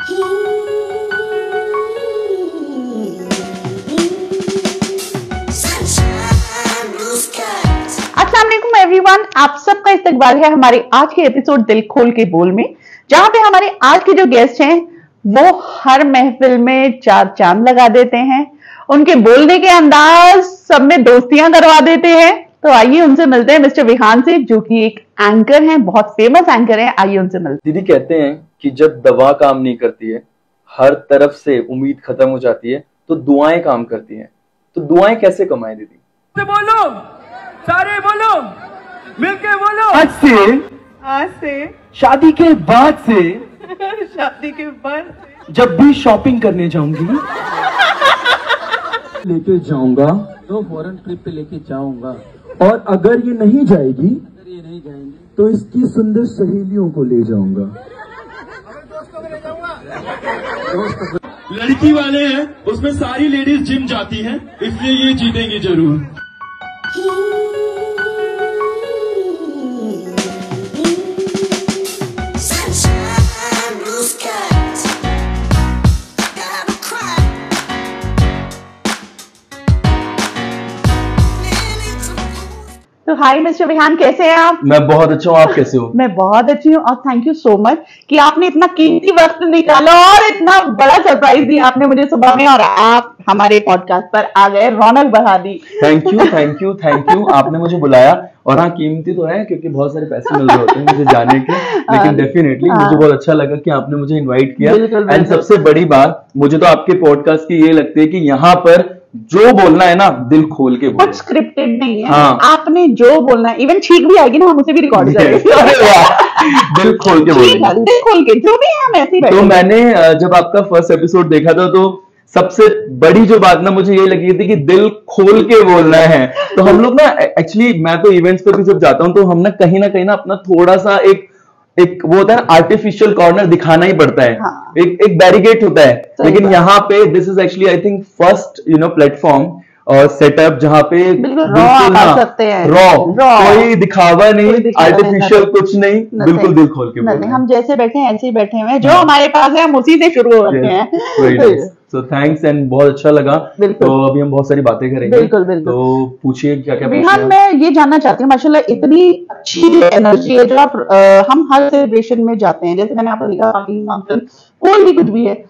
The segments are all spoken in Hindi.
अस्सलाम वालेकुम एवरीवन, आप सबका इस्तकबाल है हमारे आज के एपिसोड दिल खोल के बोल में, जहां पे हमारे आज के जो गेस्ट हैं वो हर महफिल में चार चांद लगा देते हैं। उनके बोलने के अंदाज सब में दोस्तियां करवा देते हैं। तो आइए उनसे मिलते हैं, मिस्टर विहान से, जो कि एक एंकर हैं, बहुत फेमस एंकर हैं। आइए उनसे मिलते हैं। दीदी कहते हैं कि जब दवा काम नहीं करती है, हर तरफ से उम्मीद खत्म हो जाती है, तो दुआएं काम करती हैं। तो दुआएं कैसे कमाएं दीदी? बोलो, सारे बोलो, मिलके बोलो। आज से शादी के बाद से शादी के बाद जब भी शॉपिंग करने जाऊंगी लेके जाऊंगा, तो फॉरेन ट्रिप पे लेके जाऊंगा। और अगर ये नहीं जाएगी तो इसकी सुंदर सहेलियों को ले जाऊंगा। लड़की वाले हैं, उसमें सारी लेडीज जिम जाती हैं, इसलिए ये जीतेंगी जरूर। तो हाय मिस्टर विहान, कैसे हैं आप? मैं बहुत अच्छा हूँ, आप कैसे हो? मैं बहुत अच्छी हूँ और थैंक यू सो मच कि आपने इतना कीमती वक्त निकाला और इतना बड़ा सरप्राइज दिया आपने मुझे सुबह में, और आप हमारे पॉडकास्ट पर आ गए, रौनक बढ़ा दी। Thank you thank you thank you, आपने मुझे बुलाया। और हाँ, कीमती तो है क्योंकि बहुत सारे पैसे मिल रहे होते हैं मुझे जाने के, लेकिन डेफिनेटली मुझे बहुत अच्छा लगा कि आपने मुझे इनवाइट किया। एंड सबसे बड़ी बात मुझे तो आपके पॉडकास्ट की ये लगती है कि यहाँ पर जो बोलना है ना, दिल खोल के बोलो। कुछ स्क्रिप्टेड नहीं है। हाँ। आपने जो बोलना है, इवन ठीक भी आएगी ना, हम उसे भी रिकॉर्ड करेंगे। दिल खोल के बोलो, दिल खोल के, जो भी है हम ऐसे ही तो बैठेंगे। मैंने जब आपका फर्स्ट एपिसोड देखा था, तो सबसे बड़ी जो बात ना मुझे ये लगी थी कि दिल खोल के बोलना है। तो हम लोग ना, एक्चुअली मैं तो इवेंट्स पे भी जब जाता हूँ तो हम ना कहीं ना अपना थोड़ा सा एक वो होता है ना, आर्टिफिशियल कॉर्नर दिखाना ही पड़ता है। हाँ। एक बैरिकेड होता है, लेकिन यहाँ पे this is actually I think first platform और सेटअप जहाँ पे बिल्कुल रॉ सकते हैं, रॉ, कोई दिखावा नहीं, दिखावा आर्टिफिशियल कुछ नहीं, बिल्कुल दिल खोल के बोलना है। हम जैसे बैठे हैं ऐसे ही बैठे हुए हैं, जो हमारे पास है हम उसी से शुरू हो रखे हैं। सो थैंक्स एंड बहुत अच्छा लगा। तो अभी हम बहुत सारी बातें करेंगे। बिल्कुल। तो पूछिए क्या क्या विहान, मैं ये जानना चाहती हूँ, माशाल्लाह इतनी अच्छी एनर्जी है जो आप हम हर सेलिब्रेशन में जाते हैं, जैसे मैंने आपको लिखा कोई भी कुछ भी है,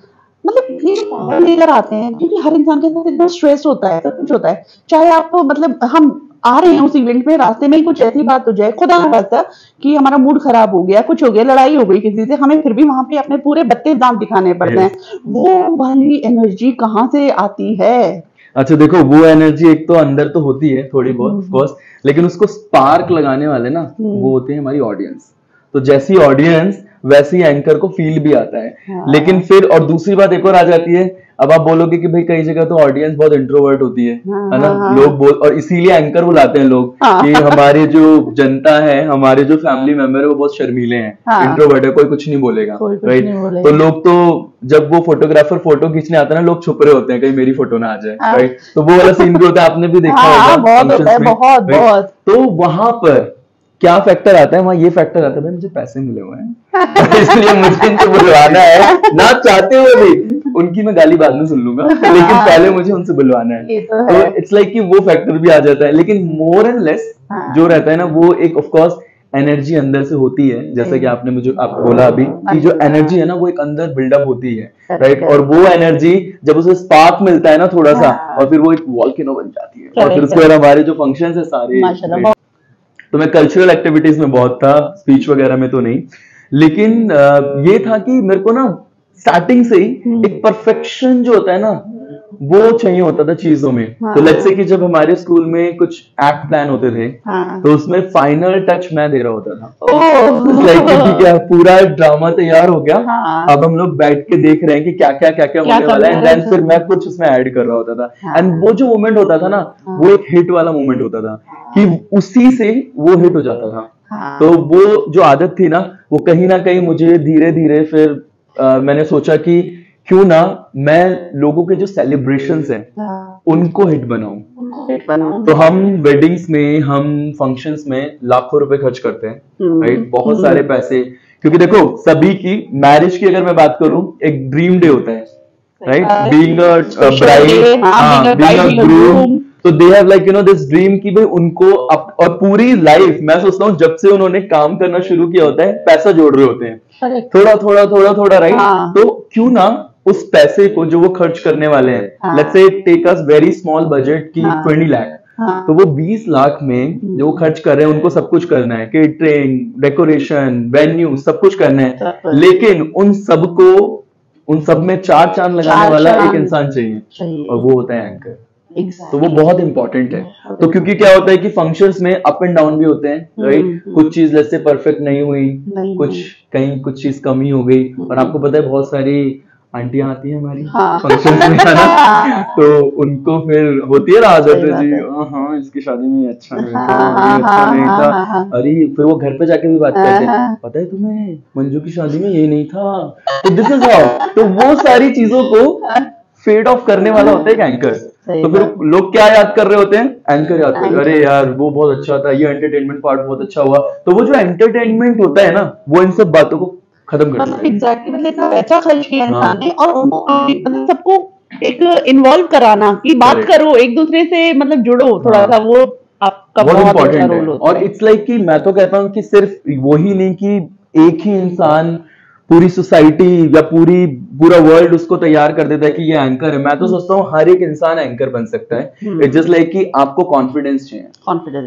मतलब ये पावर लेकर आते हैं, क्योंकि हर इंसान के साथ इतना स्ट्रेस होता है, सब कुछ होता है। चाहे आपको मतलब हम आ रहे हैं उस इवेंट में, रास्ते में कुछ ऐसी बात हो जाए, खुदा ना खास्ता, कि हमारा मूड खराब हो गया, कुछ हो गया, लड़ाई हो गई किसी से, हमें फिर भी वहां पे अपने पूरे 32 दांत दिखाने पड़ते हैं। वो वाली एनर्जी कहाँ से आती है? अच्छा देखो, वो एनर्जी एक तो अंदर तो होती है थोड़ी बहुत ऑफ कोर्स, लेकिन उसको स्पार्क लगाने वाले ना वो होते हैं हमारी ऑडियंस। तो जैसी ऑडियंस वैसी एंकर को फील भी आता है। हाँ। लेकिन फिर और दूसरी बात एक और आ जाती है, अब आप बोलोगे कि भाई कई जगह तो ऑडियंस बहुत इंट्रोवर्ट होती है ना। लोग बोल, और इसीलिए एंकर बुलाते हैं लोग कि हमारी जो जनता है, हमारे जो फैमिली मेंबर है वो बहुत शर्मीले हैं, इंट्रोवर्ट है, कोई कुछ नहीं बोलेगा, राइट। तो लोग तो जब वो फोटोग्राफर फोटो खींचने आता है ना, लोग छुप रहे होते हैं कहीं मेरी फोटो ना आ जाए, राइट। तो वो वाला सीन भी होता है, आपने भी देखा होगा बहुत। तो वहां पर क्या फैक्टर आता है? वहां ये फैक्टर आता है, भाई मुझे पैसे मिले हुए हैं इसलिए मुझे इनको बुलवाना है, ना चाहते हुए भी। उनकी मैं गाली बाद में सुन लूंगा, लेकिन पहले मुझे उनसे बुलवाना है। तो इट्स लाइक कि वो फैक्टर भी आ जाता है। लेकिन मोर एंड लेस जो रहता है ना, वो एक ऑफ कोर्स एनर्जी अंदर से होती है, जैसे कि आपने मुझे आप बोला अभी कि जो एनर्जी है ना वो एक अंदर बिल्डअप होती है, राइट। और वो एनर्जी जब उसे स्पार्क मिलता है ना थोड़ा सा, और फिर वो एक वॉल्केनो बन जाती है। और फिर उसके बाद हमारे जो फंक्शंस है सारे, तो मैं कल्चरल एक्टिविटीज में बहुत था, स्पीच वगैरह में तो नहीं, लेकिन ये था कि मेरे को ना स्टार्टिंग से ही एक परफेक्शन जो होता है ना वो चाहिए होता था चीजों में। तो लेट्स से कि जब हमारे स्कूल में कुछ एक्ट प्लान होते थे, तो उसमें फाइनल टच मैं दे रहा होता था। लाइक ठीक है, पूरा ड्रामा तैयार हो गया, अब हम लोग बैठ के देख रहे हैं कि क्या क्या होने वाला है, एंड फिर मैं कुछ उसमें ऐड कर रहा होता था। एंड वो जो मोमेंट होता था ना, वो एक हिट वाला मोमेंट होता था कि उसी से वो हिट हो जाता था। तो वो जो आदत थी ना, वो कहीं ना कहीं मुझे धीरे धीरे फिर मैंने सोचा कि क्यों ना मैं लोगों के जो सेलिब्रेशंस हैं उनको हिट बनाऊं। तो हम वेडिंग्स में, हम फंक्शंस में लाखों रुपए खर्च करते हैं, राइट, बहुत सारे पैसे, क्योंकि देखो सभी की मैरिज की अगर मैं बात करूं एक ड्रीम डे होता है, right, being a bride, being a groom, तो they have like this dream कि भाई उनको और पूरी लाइफ मैं सोचता हूँ जब से उन्होंने काम करना शुरू किया होता है पैसा जोड़ रहे होते हैं, थोड़ा थोड़ा थोड़ा थोड़ा, राइट। तो क्यों ना उस पैसे को जो वो खर्च करने वाले हैं, let's say take us very small budget की 20 लाख, तो वो 20 लाख में जो खर्च कर रहे हैं उनको सब कुछ करना है, केटरिंग, डेकोरेशन, वेन्यू, सब कुछ करना है, लेकिन उन सब में 4 चांद लगाने वाला एक इंसान चाहिए और वो होता है एंकर। तो वो बहुत इंपॉर्टेंट है। तो क्योंकि क्या होता है कि फंक्शंस में अप एंड डाउन भी होते हैं, राइट, कुछ चीज जैसे परफेक्ट नहीं हुई, कुछ चीज कमी हो गई, और आपको पता है बहुत सारी आंटियां आती हैं हमारी फंक्शन में, है ना, तो उनको फिर होती है आदत है जी, हाँ इसकी शादी में अच्छा नहीं था, अच्छा नहीं था, अरे फिर वो घर पे जाके भी बात करते हैं, पता है तुम्हें मंजू की शादी में ये नहीं था, तो दिस इज हाउ। तो वो सारी चीजों को फेड ऑफ करने वाला होता है एंकर। तो फिर लोग क्या याद कर रहे होते हैं, एंकर याद कर, अरे यार वो बहुत अच्छा था, ये एंटरटेनमेंट पार्ट बहुत अच्छा हुआ। तो वो जो एंटरटेनमेंट होता है ना, वो इन सब बातों को खत्म कर देता है। एग्जैक्टली, मतलब इतना पैसा खर्च किया इंसान ने और उनको सबको एक इन्वॉल्व कराना कि बात करो एक दूसरे से, मतलब जुड़ो थोड़ा सा, वो आपका बहुत इम्पोर्टेंट है। और इट्स लाइक कि मैं तो कहता हूँ कि सिर्फ वही नहीं कि एक ही इंसान पूरी सोसाइटी या पूरा वर्ल्ड उसको तैयार कर देता है कि ये एंकर है। मैं तो सोचता हूँ हर एक इंसान एंकर बन सकता है। इट्स जस्ट लाइक कि आपको कॉन्फिडेंस चाहिए,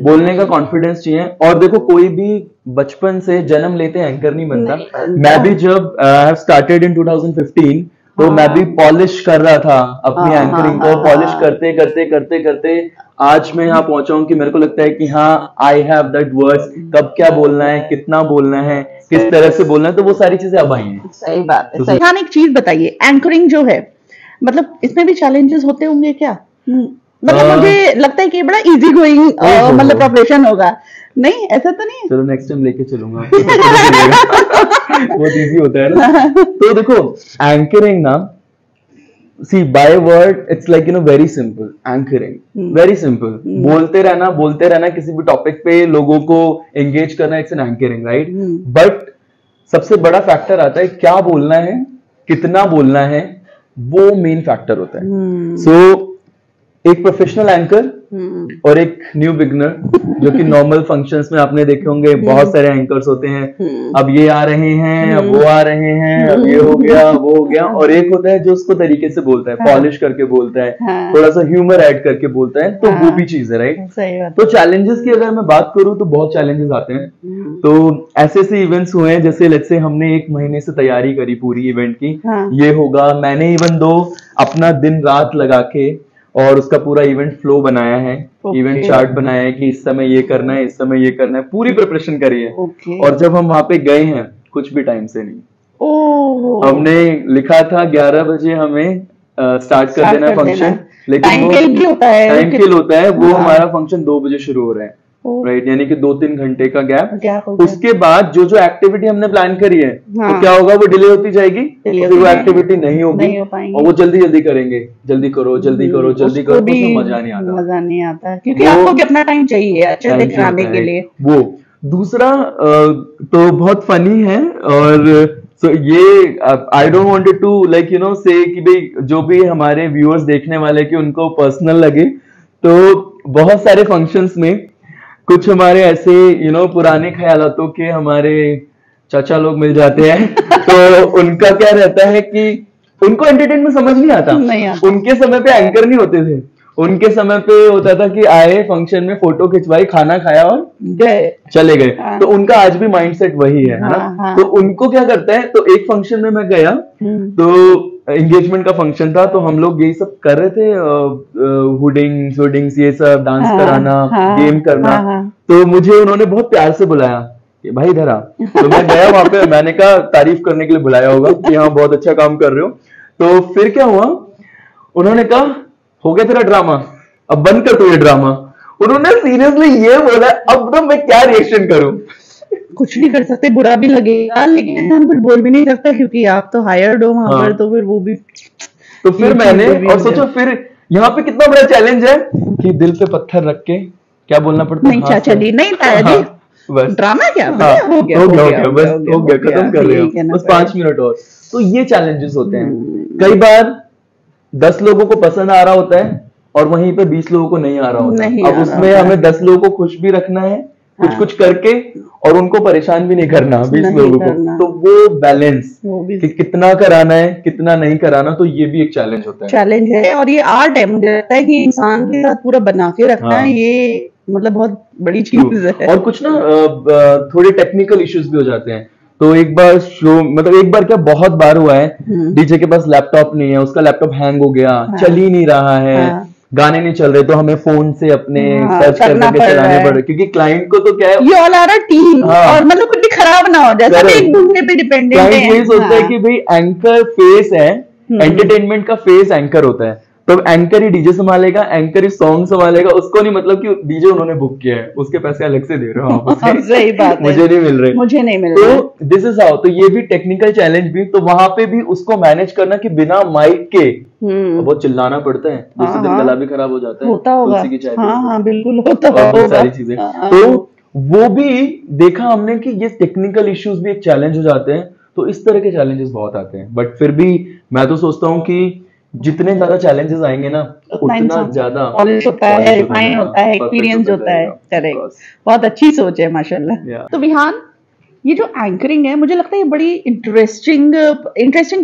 बोलने का कॉन्फिडेंस चाहिए। और देखो कोई भी बचपन से जन्म लेते एंकर नहीं बनता। मैं भी जब स्टार्टेड इन 2015 तो मैं भी पॉलिश कर रहा था अपनी एंकरिंग को, पॉलिश करते करते करते करते आज मैं यहाँ पहुंचा हूँ कि मेरे को लगता है कि हाँ आई हैव दैट वर्ड्स, कब क्या बोलना है, कितना बोलना है, किस तरह से बोलना है, तो वो सारी चीजें अब आई हैं। सही बात है। सही। हाँ, एक चीज बताइए, एंकरिंग जो है मतलब इसमें भी चैलेंजेस होते होंगे क्या? मतलब मुझे लगता है कि बड़ा इजी गोइंग मतलब प्रोफेशन होगा। नहीं, ऐसा तो नहीं है। चलो नेक्स्ट टाइम लेके चलूंगा। बहुत इजी होता है ना। तो देखो एंकरिंग ना, see by word it's like very simple. Anchoring very simple, बोलते रहना किसी भी टॉपिक पे, लोगों को एंगेज करना, it's an anchoring, right. But सबसे बड़ा फैक्टर आता है क्या बोलना है, कितना बोलना है, वो मेन फैक्टर होता है। सो एक प्रोफेशनल एंकर और एक न्यू बिगनर, जो कि नॉर्मल फंक्शंस में आपने देखे होंगे बहुत सारे एंकर्स होते हैं। अब ये आ रहे हैं, अब वो आ रहे हैं, अब ये हो गया, वो हो गया। और एक होता है जो उसको तरीके से बोलता है, पॉलिश करके बोलता है, थोड़ा सा ह्यूमर ऐड करके बोलता है, तो वो भी चीज है, राइट। तो चैलेंजेस की अगर मैं बात करूं तो बहुत चैलेंजेस आते हैं। तो ऐसे ऐसे इवेंट्स हुए हैं, जैसे लेट्स से हमने 1 महीने से तैयारी करी पूरी इवेंट की, ये होगा, मैंने इवन दो अपना दिन रात लगा के और उसका पूरा इवेंट फ्लो बनाया है, इवेंट चार्ट बनाया है कि इस समय ये करना है, इस समय ये करना है, पूरी प्रिपरेशन करी है। और जब हम वहां पे गए हैं कुछ भी टाइम से नहीं, हमने लिखा था 11 बजे हमें स्टार्ट कर देना फंक्शन, लेकिन टाइम किल होता है, वो हमारा फंक्शन 2 बजे शुरू हो रहा है, राइट, यानी कि 2-3 घंटे का गैप। उसके बाद जो एक्टिविटी हमने प्लान करी है, तो क्या होगा, वो डिले होती जाएगी, फिर वो एक्टिविटी नहीं होगी, और वो जल्दी करेंगे, जल्दी करो, तो मजा नहीं आता, क्योंकि आपको कितना टाइम चाहिए अच्छे से कराने के लिए। वो दूसरा तो बहुत फनी है, और so ये I don't wanted to like say कि भाई जो भी हमारे व्यूअर्स देखने वाले कि उनको पर्सनल लगे, तो बहुत सारे फंक्शंस में कुछ हमारे ऐसे पुराने ख्यालातों के हमारे चाचा लोग मिल जाते हैं। तो उनका क्या रहता है कि उनको एंटरटेनमेंट समझ नहीं आता। उनके समय पे एंकर नहीं होते थे, उनके समय पे होता था कि आए फंक्शन में, फोटो खिंचवाई, खाना खाया और गए, चले गए। तो उनका आज भी माइंडसेट वही है ना। तो उनको क्या करता है, तो एक फंक्शन में मैं गया, तो एंगेजमेंट का फंक्शन था, तो हम लोग यही सब कर रहे थे, हुडिंग्स ये सब, डांस कराना, गेम करना। तो मुझे उन्होंने बहुत प्यार से बुलाया कि भाई इधर आ। तो मैं गया वहां पे, मैंने कहा तारीफ करने के लिए बुलाया होगा कि हाँ बहुत अच्छा काम कर रहे हो। तो फिर क्या हुआ, उन्होंने कहा हो गया तेरा ड्रामा, अब बंद कर तू ये ड्रामा। उन्होंने सीरियसली ये बोला। अब तो मैं क्या रिएक्शन करूं, कुछ नहीं कर सकते, बुरा भी लगेगा, लेकिन हम कुछ बोल भी नहीं सकते क्योंकि आप तो हायर्ड हो वहां पर। तो फिर वो भी, तो फिर मैंने, और सोचो फिर यहाँ पे कितना बड़ा चैलेंज है कि दिल पे पत्थर रख के क्या बोलना पड़ता है, नहीं चाचा जी, नहीं ताया जी, बस ड्रामा क्या? हाँ, हो गया बस हो गया, खत्म कर रहे हो, बस 5 मिनट और। तो ये चैलेंजेस होते हैं। कई बार 10 लोगों को पसंद आ रहा होता है और वहीं पे 20 लोगों को नहीं आ रहा होता। अब उसमें हमें 10 लोगों को खुश भी रखना है, कुछ करके, और उनको परेशान भी नहीं करना 20 लोगों को। तो वो बैलेंस कि कितना कराना है कितना नहीं कराना, तो ये भी एक चैलेंज होता है। चैलेंज है, और ये आर्ट है। मुझे लगता है कि इंसान के साथ पूरा बना के रखना है, ये मतलब बहुत बड़ी चीज है। और कुछ ना थोड़े टेक्निकल इश्यूज भी हो जाते हैं। तो एक बार एक बार क्या, बहुत बार हुआ है, डीजे के पास लैपटॉप नहीं है, उसका लैपटॉप हैंग हो गया, चल ही नहीं रहा है, गाने नहीं चल रहे, तो हमें फोन से अपने सर्च करके चलाने पड़ रहे, क्योंकि क्लाइंट को तो क्या है, ये ऑल आर टीम, और मतलब कुछ भी खराब ना हो जाए, एक दूसरे पे डिपेंडेंट है। क्लाइंट यही सोचता है कि भाई एंकर फेस है, एंटरटेनमेंट का फेस एंकर होता है, तो एंकर ही डीजे संभालेगा, एंकर ही सॉन्ग संभालेगा। उसको नहीं मतलब कि डीजे उन्होंने बुक किया है, उसके पैसे अलग से दे रहे हो आप उसे। सही बात है, मुझे नहीं मिल रहे, मुझे नहीं मिल रहे। तो दिस इज हाउ। तो ये भी टेक्निकल चैलेंज भी, तो वहां पे भी उसको मैनेज करना कि बिना माइक के बहुत चिल्लाना पड़ता है, जिससे दिन गला भी खराब हो जाता है, होता होगा। हाँ, बिल्कुल होता होगा, सारी चीजें। तो वो भी देखा हमने कि ये टेक्निकल इश्यूज भी एक चैलेंज हो जाते हैं। तो इस तरह के चैलेंजेस बहुत आते हैं, बट फिर भी मैं तो सोचता हूँ कि जितने ज्यादा चैलेंजेस आएंगे ना, उतना ज्यादा पॉलिश होता है, रिफाइन होता है, एक्सपीरियंस होता है। करेक्ट, बहुत अच्छी सोच है माशाल्लाह। तो विहान, ये जो एंकरिंग है, मुझे लगता है ये बड़ी इंटरेस्टिंग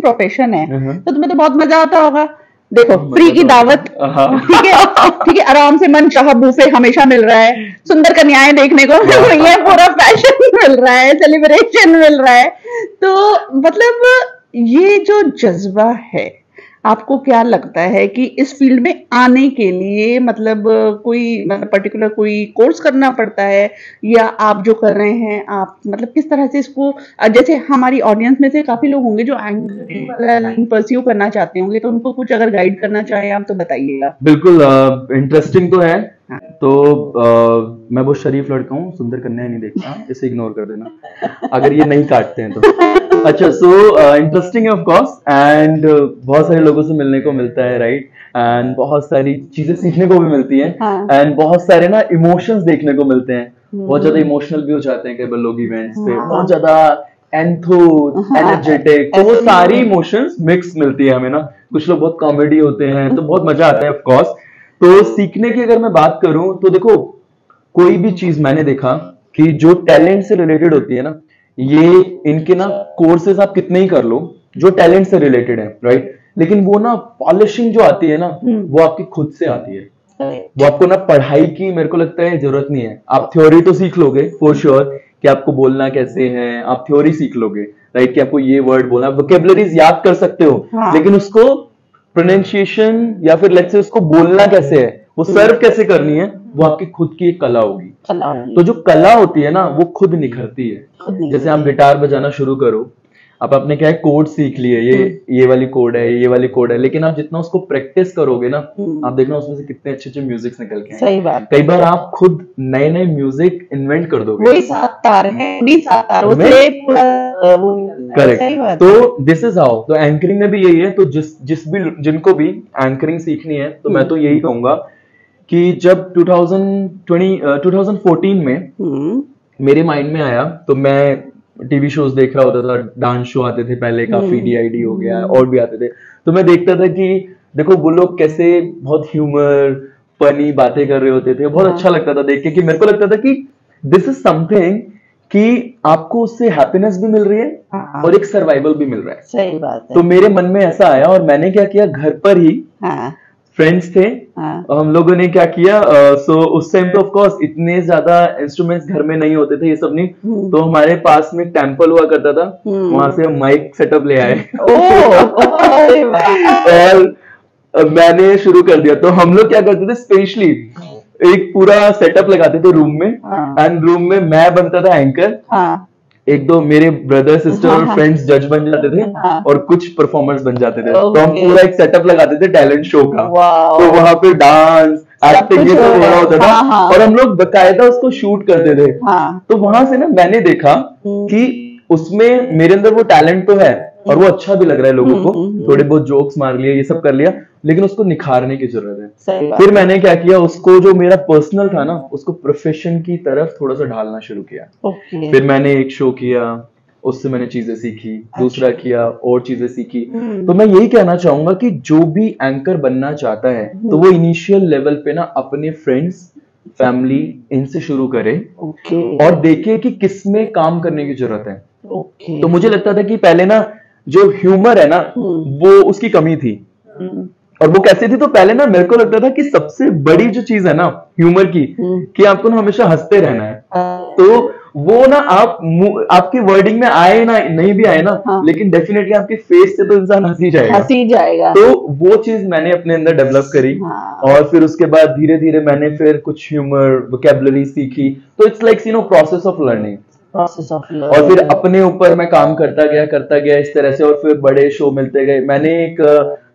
प्रोफेशन है। तो तुम्हें तो बहुत मजा आता होगा। देखो, फ्री की दावत, ठीक है, आराम से मन चाह बूफे हमेशा मिल रहा है, सुंदर कन्याएं देखने को मिल रही है, पूरा फैशन मिल रहा है, सेलिब्रेशन मिल रहा है। तो मतलब ये जो जज्बा है, आपको क्या लगता है कि इस फील्ड में आने के लिए मतलब कोई मतलब पर्टिकुलर कोई कोर्स करना पड़ता है, या आप जो कर रहे हैं आप मतलब किस तरह से इसको, जैसे हमारी ऑडियंस में से काफी लोग होंगे जो एंकरिंग वाला लाइन परस्यू करना चाहते होंगे, तो उनको कुछ अगर गाइड करना चाहे आप तो बताइएगा। बिल्कुल, इंटरेस्टिंग तो है। तो मैं बहुत शरीफ लड़का हूँ, सुंदर कन्या नहीं देखता, इसे इग्नोर कर देना अगर ये नहीं काटते हैं तो। अच्छा, सो इंटरेस्टिंग है ऑफ कोर्स, एंड बहुत सारे लोगों से मिलने को मिलता है, राइट, एंड बहुत सारी चीजें सीखने को भी मिलती हैं, एंड बहुत सारे ना इमोशंस देखने को मिलते हैं। बहुत ज्यादा इमोशनल भी हो जाते हैं कई बार लोग इवेंट्स पे, बहुत ज्यादा एनर्जेटिक, तो वो सारी इमोशंस मिक्स मिलती है हमें ना। कुछ लोग बहुत कॉमेडी होते हैं, तो बहुत मजा आता है ऑफ कोर्स। तो सीखने की अगर मैं बात करूं तो देखो, कोई भी चीज मैंने देखा कि जो टैलेंट से रिलेटेड होती है ना, ये इनके ना कोर्सेज आप कितने ही कर लो जो टैलेंट से रिलेटेड है, राइट, लेकिन वो ना पॉलिशिंग जो आती है ना, वो आपकी खुद से आती है। वो आपको ना पढ़ाई की मेरे को लगता है जरूरत नहीं है। आप थ्योरी तो सीख लोगे फॉर श्योर कि आपको बोलना कैसे है, आप थ्योरी सीख लोगे, राइट, कि आपको ये वर्ड बोलना, वोकैबुलरीज याद कर सकते हो, लेकिन उसको प्रोनाउंसिएशन या फिर लेट्स से उसको बोलना कैसे है, वो सर्व कैसे करनी है, वो आपकी खुद की एक कला होगी। तो जो कला होती है ना, वो खुद निखरती है। जैसे आप गिटार बजाना शुरू करो, अब आपने क्या है, कोड सीख लिए, ये वाली कोड है, ये वाली कोड है, लेकिन आप जितना उसको प्रैक्टिस करोगे ना, आप देखना उसमें से कितने अच्छे अच्छे म्यूजिक निकल के। सही बात। कई बार आप खुद नए नए म्यूजिक इन्वेंट कर दोगे। वही सात तार है, करेक्ट। तो दिस इज हाउ। तो एंकरिंग में भी यही है। तो जिनको भी एंकरिंग सीखनी है, तो मैं तो यही कहूंगा कि जब 2014 में मेरे माइंड में आया, तो मैं टीवी शोज देख रहा होता था, डांस शो आते थे पहले, काफी डीआईडी हो गया और भी आते थे, तो मैं देखता था कि देखो वो लोग कैसे बहुत ह्यूमर फनी बातें कर रहे होते थे। बहुत अच्छा लगता था देख के, कि मेरे को लगता था कि दिस इज समथिंग कि आपको उससे हैप्पीनेस भी मिल रही है और एक सर्वाइवल भी मिल रहा है। सही बात है। तो मेरे मन में ऐसा आया, और मैंने क्या किया, घर पर ही फ्रेंड्स थे, हम लोगों ने क्या किया, सो उस टाइम तो ऑफ कोर्स इतने ज्यादा इंस्ट्रूमेंट्स घर में नहीं होते थे, ये सब नहीं, तो हमारे पास में टेम्पल हुआ करता था, वहां से हम माइक सेटअप ले आए और मैंने शुरू कर दिया। तो हम लोग क्या करते थे, स्पेशली एक पूरा सेटअप लगाते थे रूम में, एंड रूम में मैं बनता था एंकर, एक दो मेरे ब्रदर सिस्टर और फ्रेंड्स जज बन जाते थे, और कुछ परफॉर्मर्स बन जाते थे। तो हम पूरा एक सेटअप लगाते थे टैलेंट शो का। तो वहां पे डांस, एक्टिंग, ये सब हो रहा होता था, और हम लोग बकायदा उसको शूट करते थे। तो वहां से ना मैंने देखा कि उसमें मेरे अंदर वो टैलेंट तो है, और वो अच्छा भी लग रहा है लोगों को, थोड़े बहुत जोक्स मार लिए, ये सब कर लिया, लेकिन उसको निखारने की जरूरत है। फिर मैंने क्या किया, उसको जो मेरा पर्सनल था ना, उसको प्रोफेशन की तरफ थोड़ा सा ढालना शुरू किया। फिर मैंने एक शो किया, उससे मैंने चीजें सीखी, दूसरा किया और चीजें सीखी। तो मैं यही कहना चाहूंगा कि जो भी एंकर बनना चाहता है तो वो इनिशियल लेवल पे ना अपने फ्रेंड्स, फैमिली, इनसे शुरू करे और देखे कि किस में काम करने की जरूरत है। तो मुझे लगता था कि पहले ना जो ह्यूमर है ना वो उसकी कमी थी। और वो कैसे थी, तो पहले ना मेरे को लगता था कि सबसे बड़ी जो चीज है ना ह्यूमर की, कि आपको ना हमेशा हंसते रहना है। तो वो ना आपकी वर्डिंग में आए ना नहीं भी आए ना, लेकिन डेफिनेटली आपके फेस से तो इंसान हंस ही जाएगा। तो वो चीज मैंने अपने अंदर डेवलप करी। और फिर उसके बाद धीरे धीरे मैंने फिर कुछ ह्यूमर वोकैबुलरी सीखी। तो it's like process of learning. और फिर अपने ऊपर मैं काम करता गया इस तरह से। और फिर बड़े शो मिलते गए। मैंने एक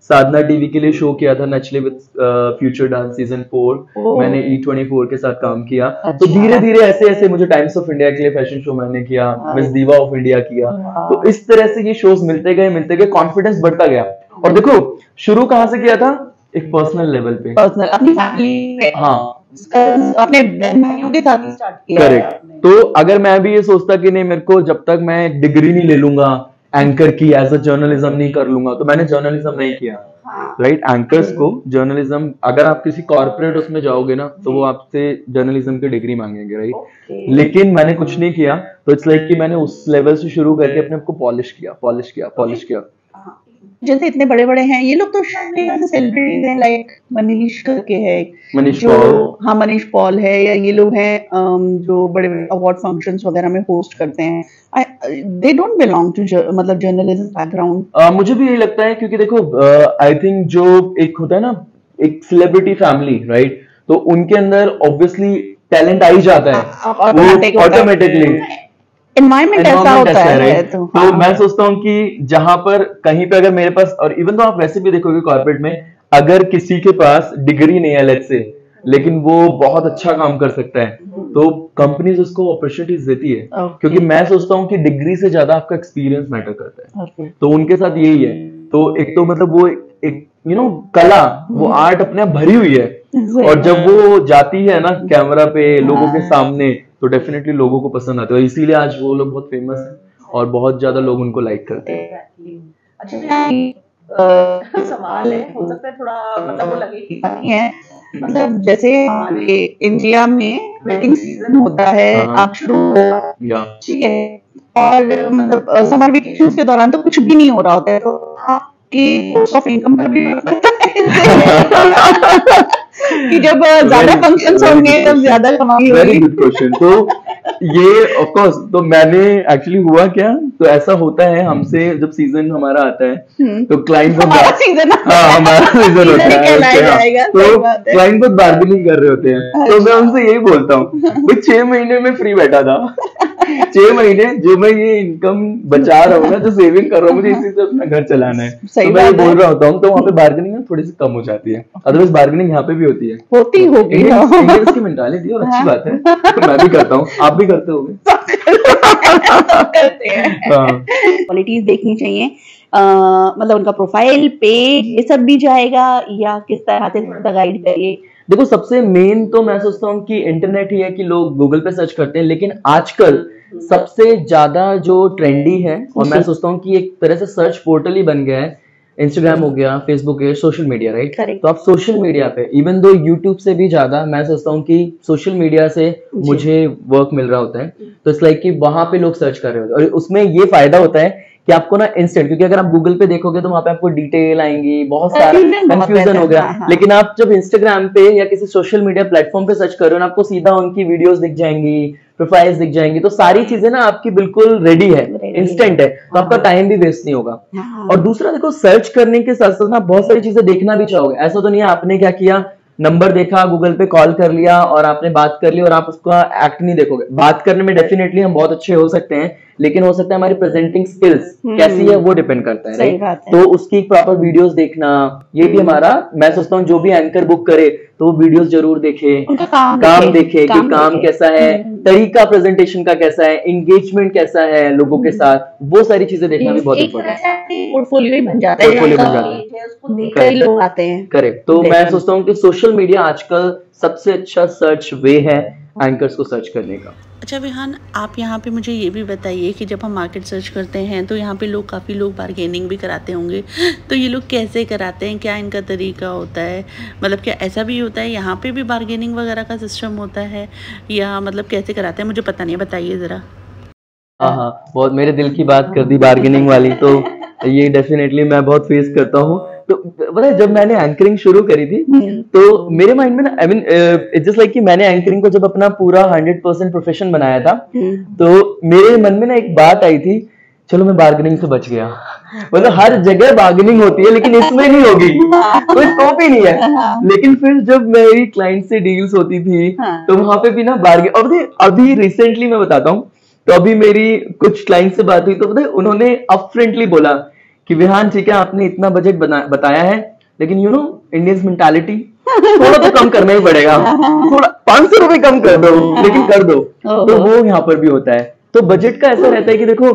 साधना टीवी के लिए शो किया था, नचले विद फ्यूचर डांस सीजन 4। मैंने E24 के साथ काम किया। तो धीरे धीरे ऐसे ऐसे मुझे टाइम्स ऑफ इंडिया के लिए फैशन शो मैंने किया, मिस दीवा ऑफ इंडिया किया। तो इस तरह से ये शोज मिलते गए, कॉन्फिडेंस बढ़ता गया। और देखो शुरू कहाँ से किया था, एक पर्सनल लेवल पे, अपनी फैमिली, अपने भाइयों के साथ स्टार्ट किया। करेक्ट। तो अगर मैं भी ये सोचता कि नहीं, मेरे को जब तक मैं डिग्री नहीं ले लूंगा एंकर की, एज अ जर्नलिज्म नहीं कर लूंगा, तो मैंने जर्नलिज्म नहीं किया। राइट, एंकर्स को जर्नलिज्म, अगर आप किसी कॉर्पोरेट उसमें जाओगे ना तो वो आपसे जर्नलिज्म की डिग्री मांगेंगे, राइट। लेकिन मैंने कुछ नहीं किया। तो इट्स लाइक कि मैंने उस लेवल से शुरू करके अपने आप को पॉलिश किया। जैसे इतने बड़े बड़े हैं ये लोग, तो सेलिब्रिटीज हैं, लाइक मनीष करके है, मनीष पॉल, हाँ मनीष पॉल है, या ये लोग हैं जो बड़े अवार्ड फंक्शंस वगैरह में होस्ट करते हैं। दे डोंट बिलोंग टू मतलब जर्नलिज्म बैकग्राउंड। मुझे भी यही लगता है, क्योंकि देखो आई थिंक जो एक होता है ना एक सेलिब्रिटी फैमिली, राइट, तो उनके अंदर ऑब्वियसली टैलेंट आ ही जाता है, वो ऑटोमेटिकली एनवायरमेंट ऐसा होता है। तो मैं सोचता हूँ कि जहां पर कहीं पे अगर मेरे पास, और इवन तो आप वैसे भी देखोगे कॉर्पोरेट में, अगर किसी के पास डिग्री नहीं है लेट्स से, लेकिन वो बहुत अच्छा काम कर सकता है, तो कंपनीज उसको अपॉर्चुनिटीज देती है। क्योंकि मैं सोचता हूँ कि डिग्री से ज्यादा आपका एक्सपीरियंस मैटर करता है। तो उनके साथ यही है। तो एक तो मतलब वो एक कला, वो आर्ट अपने आप भरी हुई है। और जब वो जाती है ना कैमरा पे लोगों के सामने, तो डेफिनेटली लोगों को पसंद आते हैं। इसीलिए आज वो लोग बहुत फेमस हैं और बहुत ज्यादा लोग उनको लाइक करते हैं। अच्छा, सवाल है, हो सकता है थोड़ा मतलब वो लगे कि नहीं है, मतलब जैसे हमारे इंडिया में वेडिंग सीजन होता है, आप शुरू हो, ठीक है, और मतलब समर वेकेशन के दौरान तो कुछ भी नहीं हो रहा होता है, तो आपकी सोर्स ऑफ इनकम पर भी कि जब ज्यादा फंक्शंस होंगे तब ज्यादा कमाई होगी। Very good question. तो ये ऑफ कोर्स, तो मैंने एक्चुअली हुआ क्या, तो ऐसा होता है हमसे जब सीजन हमारा आता है तो क्लाइंट बहुत हमारा सीजन होता है, तो क्लाइंट बहुत बार्गेनिंग कर रहे होते हैं। तो मैं उनसे यही बोलता हूँ, भाई 6 महीने में फ्री बैठा था, 6 महीने जो मैं ये इनकम बचा रहा हूँ ना, जो सेविंग कर रहा हूँ, मुझे इसी से अपना घर चलाना है। तो मैं ये बोल रहा होता हूँ, तो वहाँ पे बार्गेनिंग थोड़ी सी कम हो जाती है। अदरवाइज बार्गेनिंग यहाँ पे भी होती होगी। इंडियंस की मेंटालिटी और अच्छी बात है, तो मैं भी करता हूँ, आप भी करते होंगे। क्वालिटीज देखनी चाहिए, मतलब उनका प्रोफाइल, पेज, ये सब भी जाएगा, या किस तरह से थोड़ा गाइड करिए। देखो सबसे मेन तो मैं सोचता हूँ कि इंटरनेट ही है, कि लोग गूगल पे सर्च करते हैं, लेकिन आजकल सबसे ज्यादा जो ट्रेंडी है, और मैं सोचता हूँ कि एक तरह से सर्च पोर्टल ही बन गया है, इंस्टाग्राम हो गया, फेसबुक है, सोशल मीडिया, राइट। तो आप सोशल मीडिया पे, इवन दो यूट्यूब से भी ज्यादा मैं सोचता हूँ कि सोशल मीडिया से मुझे वर्क मिल रहा होता है। तो इट्स लाइक कि वहां पे लोग सर्च कर रहे होते हैं, और उसमें ये फायदा होता है कि आपको ना इंस्टेंट, क्योंकि अगर आप गूगल पे देखोगे तो वहां पे आपको डिटेल आएंगी, बहुत सारा कंफ्यूजन हो गया। लेकिन आप जब इंस्टाग्राम पे या किसी सोशल मीडिया प्लेटफॉर्म पे सर्च करो ना, आपको सीधा उनकी वीडियोस दिख जाएंगी, प्रोफाइल्स दिख जाएंगी, तो सारी चीजें ना आपकी बिल्कुल रेडी है, इंस्टेंट है, तो आपका टाइम भी वेस्ट नहीं होगा। और दूसरा देखो, सर्च करने के साथ साथ ना बहुत सारी चीजें देखना भी चाहोगे। ऐसा तो नहीं है आपने क्या किया, नंबर देखा, गूगल पे कॉल कर लिया और आपने बात कर ली और आप उसका एक्ट नहीं देखोगे। बात करने में डेफिनेटली हम बहुत अच्छे हो सकते हैं, लेकिन हो सकता है हमारी प्रेजेंटिंग स्किल्स कैसी है वो डिपेंड करता है, राइट? तो उसकी प्रॉपर वीडियोस देखना, ये भी हमारा, मैं सोचता हूँ जो भी एंकर बुक करे तो वो वीडियोस जरूर देखे, काम देखे कि काम कैसा है, तरीका प्रेजेंटेशन का कैसा है, एंगेजमेंट कैसा है लोगों के साथ, वो सारी चीजें देखना भी बहुत इंपॉर्टेंट है। पोर्टफोलियो ही बन जाता है, उसको देखकर ही लोग आते हैं। करेक्ट। तो मैं सोचता हूँ कि सोशल मीडिया आजकल सबसे अच्छा सर्च वे है एंकर्स को सर्च करने का। अच्छा विहान, आप यहाँ पे मुझे ये भी बताइए कि जब हम मार्केट सर्च करते हैं तो यहाँ पे काफ़ी लोग बार्गेनिंग भी कराते होंगे, तो ये लोग कैसे कराते हैं, क्या इनका तरीका होता है? मतलब क्या ऐसा भी होता है यहाँ पे भी बार्गेनिंग वगैरह का सिस्टम होता है, या मतलब कैसे कराते हैं? मुझे पता नहीं है, बताइए ज़रा। हाँ, बहुत मेरे दिल की बात कर दी बार्गेनिंग वाली, तो ये डेफिनेटली मैं बहुत फेस करता हूँ। तो पता है जब मैंने एंकरिंग शुरू करी थी तो मेरे माइंड में ना, I mean it's just like कि मैंने एंकरिंग को जब अपना पूरा 100% प्रोफेशन बनाया था, तो मेरे मन में ना एक बात आई थी, चलो मैं बार्गेनिंग से बच गया। मतलब हर जगह बार्गेनिंग होती है लेकिन इसमें नहीं होगी, कोई स्कोप ही नहीं है। लेकिन फिर जब मेरी क्लाइंट से डील्स होती थी तो वहां पे भी ना बार्गेन, अभी रिसेंटली मैं बताता हूँ, तो अभी मेरी कुछ क्लाइंट से बात हुई तो पता है उन्होंने अपफ्रंटली बोला कि विहान ठीक है आपने इतना बजट बताया है, लेकिन यू नो इंडियंस मेंटालिटी थोड़ा तो कम करना ही पड़ेगा, थोड़ा 500 रुपए कम कर दो, लेकिन कर दो। तो वो यहाँ पर भी होता है। तो बजट का ऐसा रहता है कि देखो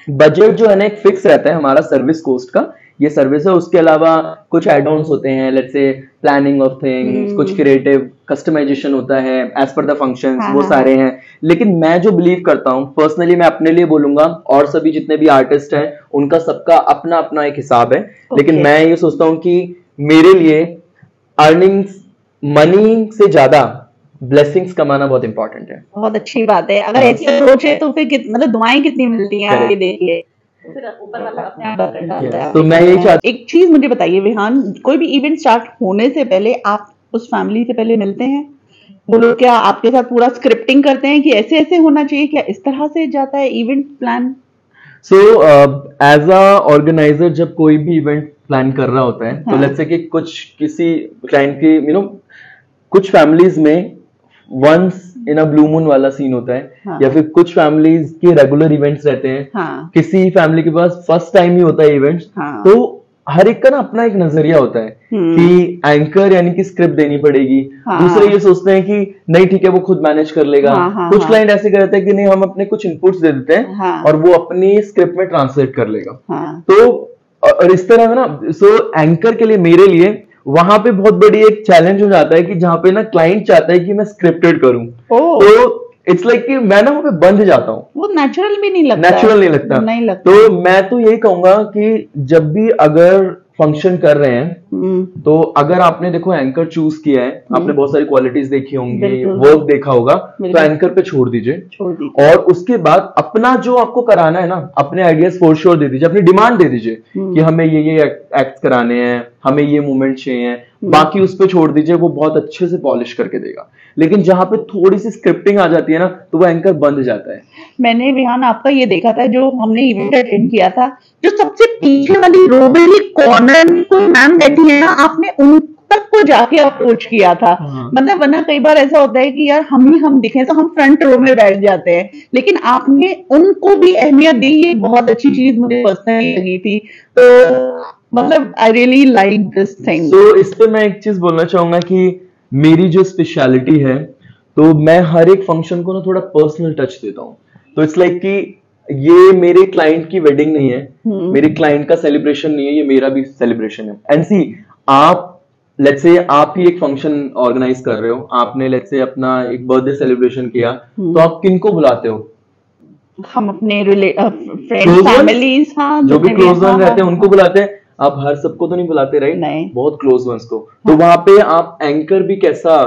बजट जो है ना एक फिक्स रहता है हमारा सर्विस कॉस्ट का, ये सर्विस है, उसके अलावा कुछ एड ऑन्स होते हैं, लेट्स से प्लानिंग ऑफ थिंग्स, कुछ क्रिएटिव कस्टमाइजेशन होता है एज पर द फंक्शंस, वो सारे हैं। लेकिन मैं जो बिलीव करता हूँ पर्सनली, मैं अपने लिए बोलूंगा और सभी जितने भी आर्टिस्ट हैं उनका सबका अपना अपना एक हिसाब है, लेकिन मैं ये सोचता हूँ कि मेरे लिए अर्निंग्स मनी से ज्यादा ब्लेसिंग्स कमाना बहुत इंपॉर्टेंट है। बहुत अच्छी बात है। अगर ऐसी अप्रोच है तो फिर मतलब दुआएं कितनी मिलती हैं आगे देखिए। तो मैं यही चाहता, एक चीज मुझे बताइए विहान, कोई भी इवेंट स्टार्ट होने से पहले आप उस फैमिली से पहले मिलते हैं? वो लोग क्या आपके साथ पूरा स्क्रिप्टिंग करते हैं कि ऐसे ऐसे होना चाहिए, क्या इस तरह से जाता है event plan? So as a organizer जब कोई भी इवेंट प्लान कर रहा होता है तो लेट्स से कि किसी क्लाइंट की यू नो कुछ फैमिलीज में once in a blue moon वाला सीन होता है, या फिर कुछ फैमिलीज के रेगुलर इवेंट्स रहते हैं, किसी फैमिली के पास फर्स्ट टाइम ही होता है इवेंट्स। तो हर एक का ना अपना एक नजरिया होता है कि एंकर यानी कि स्क्रिप्ट देनी पड़ेगी, दूसरे ये सोचते हैं कि नहीं ठीक है वो खुद मैनेज कर लेगा, कुछ क्लाइंट ऐसे कहते हैं कि नहीं हम अपने कुछ इनपुट्स दे देते हैं और वो अपनी स्क्रिप्ट में ट्रांसलेट कर लेगा। तो और इस तरह है ना, सो एंकर के लिए मेरे लिए वहां पे बहुत बड़ी एक चैलेंज हो जाता है कि जहां पे ना क्लाइंट चाहता है कि मैं स्क्रिप्टेड करूं, तो इट्स लाइक कि मैं ना वहां पे बंध जाता हूँ, वो नेचुरल भी नहीं लगता, नहीं लगता। तो मैं तो यही कहूंगा कि जब भी अगर फंक्शन कर रहे हैं तो अगर आपने देखो एंकर चूज किया है, आपने बहुत सारी क्वालिटीज देखी होंगी, वर्क देखा होगा, तो एंकर पे छोड़ दीजिए और उसके बाद अपना जो आपको कराना है ना, अपने आइडियाज फॉर श्योर दे दीजिए, अपनी डिमांड दे दीजिए कि हमें ये एक्ट कराने हैं, हमें ये मूवमेंट चाहिए, बाकी उस पर छोड़ दीजिए, वो बहुत अच्छे से पॉलिश करके देगा। लेकिन जहां पे थोड़ी सी स्क्रिप्टिंग आ जाती है ना तो वो एंकर बंद जाता है। मैंने विहान आपका ये देखा था, जो हमने इवेंट अटेंड किया था, जो सबसे पीछे वाली रो वाली कॉर्नर में कोई मैम बैठी है ना, आपने उन तक को जाके अप्रोच किया था। मतलब वरना कई बार ऐसा होता है कि यार हम दिखे तो हम फ्रंट रो में बैठ जाते हैं, लेकिन आपने उनको भी अहमियत दी, ये बहुत अच्छी चीज मुझे पर्सनली लगी थी। तो मतलब I really like this thing. तो इस पे मैं एक चीज बोलना चाहूंगा कि मेरी जो स्पेशलिटी है, तो मैं हर एक फंक्शन को ना थोड़ा पर्सनल टच देता हूँ। तो इट्स लाइक कि ये मेरे क्लाइंट की वेडिंग नहीं है, मेरे क्लाइंट का सेलिब्रेशन नहीं है, ये मेरा भी सेलिब्रेशन है। एंड सी, आप लेट्स से आप ही एक फंक्शन ऑर्गेनाइज कर रहे हो, आपने लेट्स से अपना एक बर्थडे सेलिब्रेशन किया, तो आप किनको बुलाते हो? हम अपने फ्रेंड्स, फैमिलीज, जो भी क्लोज वन रहते हैं उनको बुलाते हैं। आप हर सबको तो नहीं बुलाते, राइट? नहीं, बहुत क्लोज वंस को। तो वहां पे आप एंकर भी कैसा,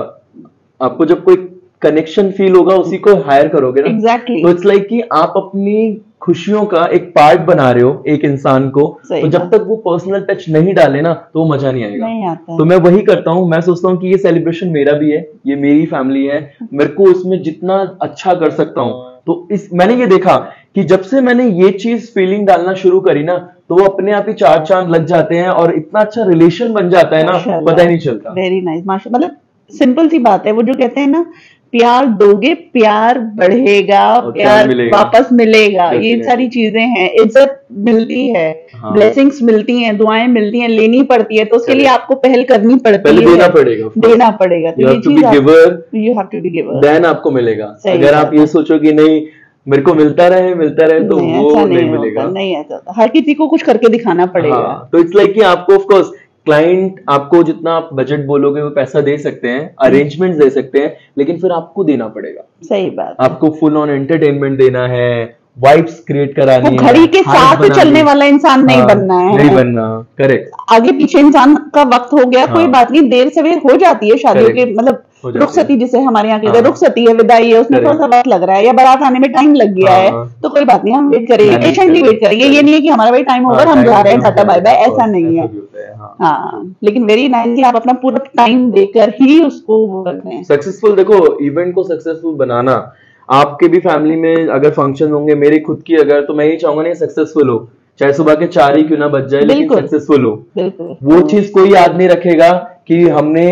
आपको जब कोई कनेक्शन फील होगा उसी को हायर करोगे ना। Exactly. तो इट्स लाइक कि आप अपनी खुशियों का एक पार्ट बना रहे हो एक इंसान को, तो जब तक वो पर्सनल टच नहीं डाले ना तो वो मजा नहीं आएगा। नहीं आता। तो मैं वही करता हूँ, मैं सोचता हूँ कि ये सेलिब्रेशन मेरा भी है, ये मेरी फैमिली है, मेरे को इसमें जितना अच्छा कर सकता हूँ। तो मैंने ये देखा कि जब से मैंने ये चीज फीलिंग डालना शुरू करी ना, तो वो अपने आप ही 4 चांद लग जाते हैं और इतना अच्छा रिलेशन बन जाता है ना, पता ही नहीं चलता। वेरी नाइस माशा, मतलब सिंपल सी बात है, वो जो कहते हैं ना प्यार दोगे प्यार बढ़ेगा, प्यार वापस मिलेगा, ये सारी चीजें हैं, इज्जत मिलती है, ब्लेसिंग्स मिलती हैं, दुआएं मिलती हैं, लेनी पड़ती है, तो उसके लिए आपको पहल करनी पड़ती है, देना पड़ेगा। तो ये चीज you have to be giver, then आपको मिलेगा। अगर आप ये सोचो कि नहीं मेरे को मिलता रहे तो वो नहीं मिलेगा, नहीं ऐसा, हर किसी को कुछ करके दिखाना पड़ेगा। तो इट्स लाइक कि आपको ऑफ कोर्स क्लाइंट आपको जितना आप बजट बोलोगे वो पैसा दे सकते हैं, अरेंजमेंट्स दे सकते हैं, लेकिन फिर आपको देना पड़ेगा। सही बात, आपको फुल ऑन एंटरटेनमेंट देना है, वाइब्स क्रिएट करानी है, घड़ी के साथ चलने वाला इंसान नहीं बनना है, नहीं बनना, करेक्ट। आगे पीछे इंसान का वक्त हो गया, कोई बात नहीं, देर सवेर हो जाती है शादियों के, मतलब रुखसती जिसे हमारे यहाँ कहते हैं, रुखसती है, विदाई है, उसमें थोड़ा सा वक्त लग रहा है, या बारात आने में टाइम लग गया है, तो कोई बात नहीं, हम वेट करेंगे, पेशेंटली वेट करेंगे। ये नहीं है कि हमारा भाई टाइम ओवर हम जा रहे हैं टाटा बाय बाय, ऐसा नहीं है। हाँ, लेकिन वेरी नाइस कि आप अपना पूरा टाइम देकर ही उसको वो करते हैं। सक्सेसफुल, देखो इवेंट को सक्सेसफुल बनाना, आपके भी फैमिली में अगर फंक्शन होंगे, मेरी खुद की अगर, तो मैं ये चाहूंगा नहीं सक्सेसफुल हो, चाहे सुबह के 4 ही क्यों ना बज जाए, लेकिन सक्सेसफुल हो। वो चीज कोई याद नहीं रखेगा कि हमने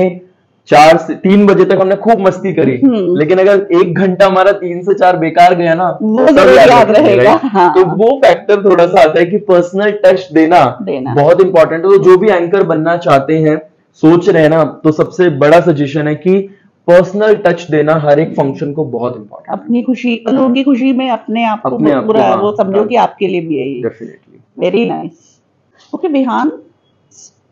4 से 3 बजे तक हमने खूब मस्ती करी, लेकिन अगर 1 घंटा हमारा 3 से 4 बेकार गया ना, वो याद रहेगा। हाँ। तो वो फैक्टर थोड़ा सा आता है कि पर्सनल टच देना बहुत इंपॉर्टेंट है। तो जो भी एंकर बनना चाहते हैं, सोच रहे हैं ना, तो सबसे बड़ा सजेशन है कि पर्सनल टच देना हर एक फंक्शन को बहुत इंपॉर्टेंट। अपनी खुशी, लोगों की खुशी में अपने आप को पूरा वो समझो कि आपके लिए भी है ये। Definitely, very nice. Okay Vihaan,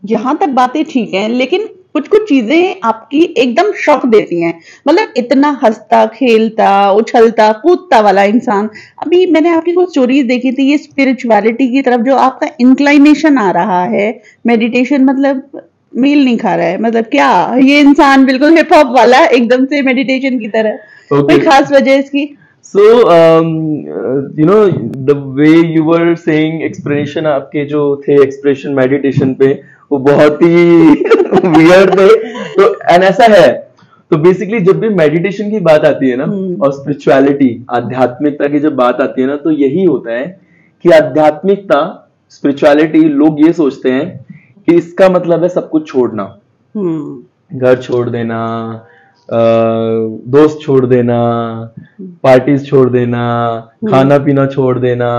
यहाँ तक बातें ठीक है, लेकिन कुछ कुछ चीजें आपकी एकदम शॉक देती हैं, मतलब इतना हंसता खेलता उछलता कूदता वाला इंसान। अभी मैंने आपकी कुछ स्टोरीज देखी थी, ये स्पिरिचुअलिटी की तरफ जो आपका इंक्लाइनेशन आ रहा है, मेडिटेशन मतलब मील नहीं खा रहा है, मतलब क्या ये इंसान बिल्कुल हिप हॉप वाला एकदम से मेडिटेशन की तरह, कोई खास वजह इसकी? So you know the way you were saying expression, आपके जो थे एक्सप्रेशन मेडिटेशन पे, वो बहुत ही वियर्ड थे। तो एंड ऐसा है, तो बेसिकली जब भी मेडिटेशन की बात आती है ना, और स्पिरिचुअलिटी, आध्यात्मिकता की जब बात आती है ना, तो यही होता है कि आध्यात्मिकता, स्पिरिचुअलिटी, लोग ये सोचते हैं कि इसका मतलब है सब कुछ छोड़ना, घर छोड़ देना, दोस्त छोड़ देना, पार्टीज छोड़ देना, खाना पीना छोड़ देना,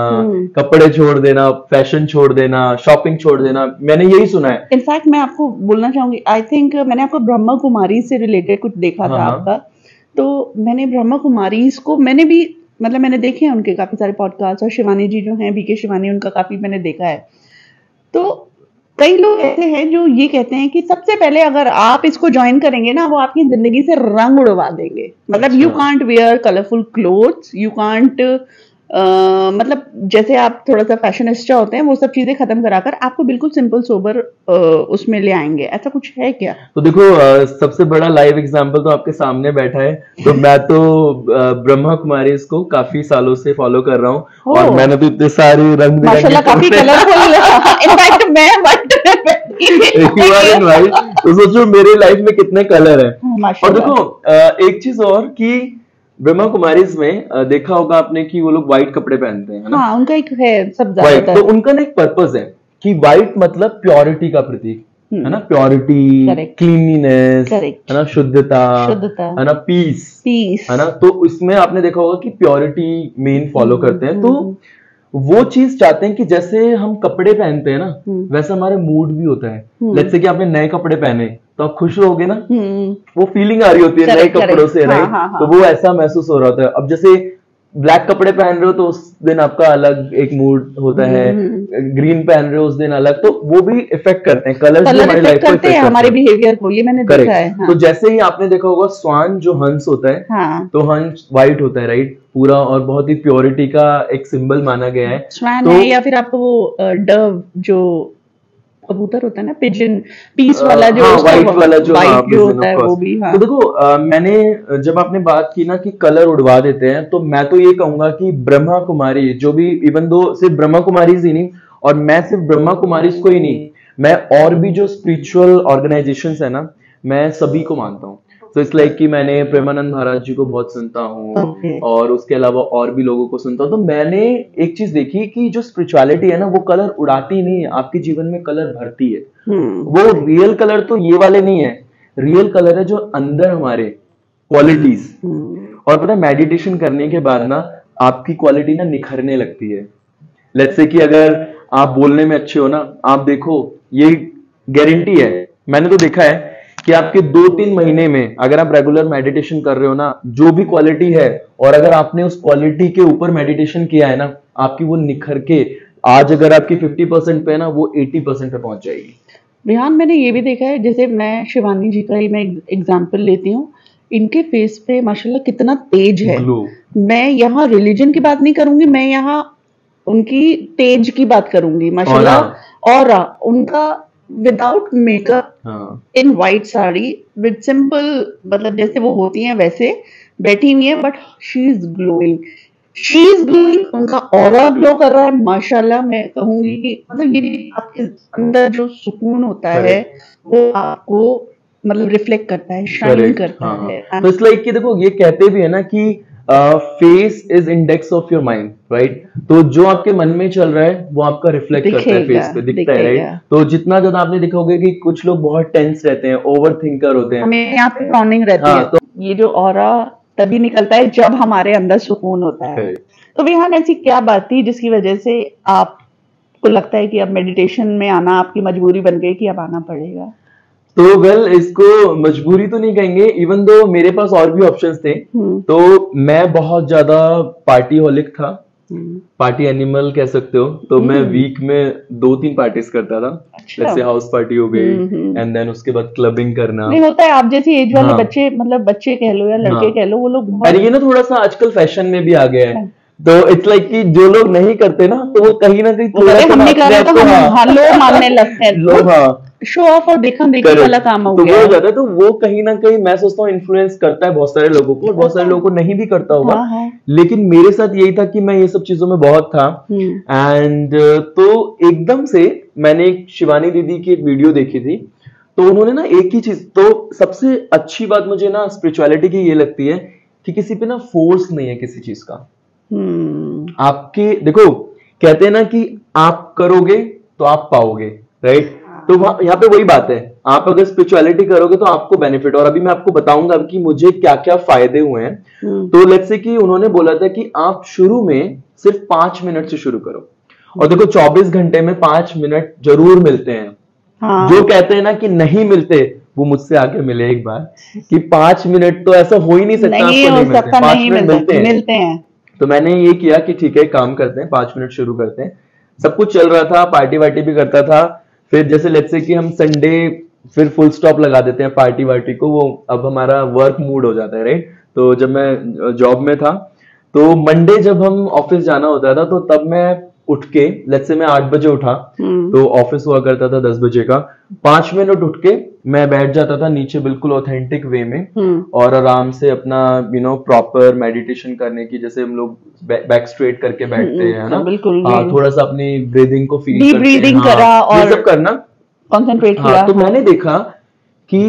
कपड़े छोड़ देना, फैशन छोड़ देना, शॉपिंग छोड़ देना, मैंने यही सुना है। इनफैक्ट मैं आपको बोलना चाहूंगी, आई थिंक मैंने आपको ब्रह्मा कुमारी से रिलेटेड कुछ देखा था आपका, तो मैंने ब्रह्मा कुमारी को मैंने भी, मतलब मैंने देखे हैं उनके काफी सारे पॉडकास्ट, और शिवानी जी जो हैं, बीके शिवानी, उनका काफी मैंने देखा है। तो कई लोग ऐसे हैं जो ये कहते हैं कि सबसे पहले अगर आप इसको ज्वाइन करेंगे ना, वो आपकी जिंदगी से रंग उड़वा देंगे, मतलब you can't where colourful clothes, you can't मतलब जैसे आप थोड़ा सा फैशनिस्टा होते हैं, वो सब चीजें खत्म कराकर आपको बिल्कुल सिंपल सोबर उसमें ले आएंगे। ऐसा कुछ है क्या? तो देखो सबसे बड़ा लाइव एग्जांपल तो आपके सामने बैठा है। तो मैं तो ब्रह्मा कुमारी इसको काफी सालों से फॉलो कर रहा हूँ, और मैंने तो इतने सारे रंग माशाल्लाह काफी कलरफुल इनफैक्ट मैं तो सोचो मेरे लाइफ में कितने कलर है। और देखो एक चीज और कि ब्रह्मा कुमारीज में देखा होगा आपने कि वो लोग व्हाइट कपड़े पहनते हैं ना। हाँ, उनका एक है सब व्हाइट, तो उनका ना एक पर्पस है कि व्हाइट मतलब प्योरिटी का प्रतीक है ना, प्योरिटी, क्लीनलीनेस है ना, शुद्धता है ना, पीस है ना। तो इसमें आपने देखा होगा कि प्योरिटी मेन फॉलो करते हैं। तो वो चीज चाहते हैं कि जैसे हम कपड़े पहनते हैं ना, वैसा हमारा मूड भी होता है। लेट्स से कि आपने नए कपड़े पहने तो आप खुश रहोगे ना, वो फीलिंग आ रही होती है नए कपड़ों से, राइट। तो वो ऐसा महसूस हो रहा होता है। अब जैसे ब्लैक कपड़े पहन रहे हो तो उस दिन आपका अलग एक मूड होता है, ग्रीन पहन रहे हो उस दिन अलग, तो वो भी इफेक्ट करते हैं, कलर्स भी हमारी लाइफ को इफेक्ट करते हैं, हमारे बिहेवियर को, ये मैंने देखा है। तो जैसे ही आपने देखा होगा स्वान जो हंस होता है, तो हंस व्हाइट होता है, राइट, पूरा, और बहुत ही प्योरिटी का एक सिंबल माना गया है। स्वान है, या फिर आपको वो डव जो कबूतर होता है ना, पिजन, पीस वाला जो व्हाइट वाला जो होता है वो भी। तो देखो मैंने जब आपने बात की ना कि कलर उड़वा देते हैं, तो मैं तो ये कहूंगा कि ब्रह्मा कुमारी जो भी, इवन दो सिर्फ ब्रह्मा कुमारी ही नहीं, और मैं सिर्फ ब्रह्मा कुमारी को ही नहीं, मैं और भी जो स्पिरिचुअल ऑर्गेनाइजेशंस है ना, मैं सभी को मानता हूँ। तो इट्स लाइक कि मैंने प्रेमानंद महाराज जी को बहुत सुनता हूँ और उसके अलावा और भी लोगों को सुनता हूँ। तो मैंने एक चीज देखी कि जो स्पिरिचुअलिटी है ना, वो कलर उड़ाती नहीं है, आपके जीवन में कलर भरती है। वो रियल कलर तो ये वाले नहीं है, रियल कलर है जो अंदर हमारे क्वालिटीज। और पता है मेडिटेशन करने के बाद ना आपकी क्वालिटी ना निखरने लगती है। लेट्स से कि अगर आप बोलने में अच्छे हो ना, आप देखो ये गारंटी है, मैंने तो देखा है कि आपके 2-3 महीने में अगर आप रेगुलर मेडिटेशन कर रहे हो ना, जो भी क्वालिटी है और अगर आपने उस क्वालिटी के ऊपर मेडिटेशन किया है ना, आपकी वो निखर के आज अगर आपकी 50% पे है ना, वो 80% पे पहुंच जाएगी। रिहान, मैंने ये भी देखा है, जैसे मैं शिवानी जी का ही मैं एग्जाम्पल लेती हूँ, इनके फेस पे माशाल्लाह कितना तेज है। मैं यहाँ रिलीजन की बात नहीं करूंगी, मैं यहाँ उनकी तेज की बात करूंगी माशाल्लाह। और उनका without makeup in white sari with simple, मतलब जैसे वो होती हैं वैसे बैठी हुई है, बट शी इज ग्लोइंग, उनका ऑरा ग्लो कर रहा है माशाल्लाह। मैं कहूंगी कि मतलब ये आपके अंदर जो सुकून होता है वो आपको मतलब रिफ्लेक्ट करता है, शाइन करता है। तो इट्स लाइक कि देखो ये कहते भी है ना कि face is index of your mind, right? तो जो आपके मन में चल रहा है वो आपका रिफ्लेक्ट करता है, फेस पे दिखता है, राइट? तो जितना ज्यादा आपने देखा होगा कि कुछ लोग बहुत टेंस रहते हैं, ओवर थिंकर होते हैं, हमें यहाँ पे फ्रॉनिंग रहती है। तो ये जो ऑरा तभी निकलता है जब हमारे अंदर सुकून होता है। तो विहान, ऐसी क्या बात थी जिसकी वजह से आपको लगता है कि अब मेडिटेशन में आना आपकी मजबूरी बन गई कि अब आना पड़ेगा? तो वेल, इसको मजबूरी तो नहीं कहेंगे, इवन दो मेरे पास और भी ऑप्शंस थे। तो मैं बहुत ज्यादा पार्टी हॉलिक था, पार्टी एनिमल कह सकते हो। तो मैं वीक में 2-3 पार्टीज करता था। जैसे हाउस पार्टी हो गई एंड देन उसके बाद क्लबिंग करना। नहीं होता है, आप जैसे एज वाले बच्चे, मतलब बच्चे कह लो या लड़के कह लो, वो लोग अरे ये ना थोड़ा सा आजकल फैशन में भी आ गया है। तो इट्स लाइक कि जो लोग नहीं करते ना, तो वो कहीं ना कहीं थोड़ा सा लोग मानने लगते हैं, लोग शो ऑफ और देखा देखी वाला काम हो गया। तो वो जाता है, तो वो कहीं ना कहीं मैं सोचता हूँ इन्फ्लुएंस करता है बहुत सारे लोगों को, और बहुत सारे लोगों को नहीं भी करता होगा। लेकिन मेरे साथ यही था कि मैं ये सब चीजों में बहुत था। एंड तो एकदम से मैंने एक शिवानी दीदी की एक वीडियो देखी थी। तो उन्होंने ना एक ही चीज, तो सबसे अच्छी बात मुझे ना स्पिरिचुअलिटी की ये लगती है कि किसी पे ना फोर्स नहीं है किसी चीज का। आपके देखो, कहते हैं ना कि आप करोगे तो आप पाओगे, राइट? तो यहाँ पे वही बात है, आप अगर स्पिरिचुअलिटी करोगे तो आपको बेनिफिट। और अभी मैं आपको बताऊंगा कि मुझे क्या क्या फायदे हुए हैं। तो लेट्स से कि उन्होंने बोला था कि आप शुरू में सिर्फ 5 मिनट से शुरू करो, और देखो 24 घंटे में 5 मिनट जरूर मिलते हैं। जो कहते हैं ना कि नहीं मिलते, वो मुझसे आके मिले एक बार, कि 5 मिनट तो ऐसा हो ही नहीं सकता, नहीं आपको हो सकता, 5 मिनट मिलते हैं। तो मैंने ये किया कि ठीक है, काम करते हैं, 5 मिनट शुरू करते हैं। सब कुछ चल रहा था, पार्टी वार्टी भी करता था। फिर जैसे लेट्स से कि हम संडे फिर फुल स्टॉप लगा देते हैं पार्टी वार्टी को, वो अब हमारा वर्क मूड हो जाता है, राइट? तो जब मैं जॉब में था, तो मंडे जब हम ऑफिस जाना होता था, तो तब मैं उठ के, लेट्स से मैं 8 बजे उठा, तो ऑफिस हुआ करता था 10 बजे का, 5 मिनट उठ के मैं बैठ जाता था नीचे बिल्कुल ऑथेंटिक वे में, और आराम से अपना प्रॉपर मेडिटेशन करने की, जैसे हम लोग बैक स्ट्रेट करके बैठते हैं ना, थोड़ा सा अपनी ब्रीदिंग को फील करते ब्रीदिंग करा और ये सब करना, कंसंट्रेट किया। तो मैंने देखा कि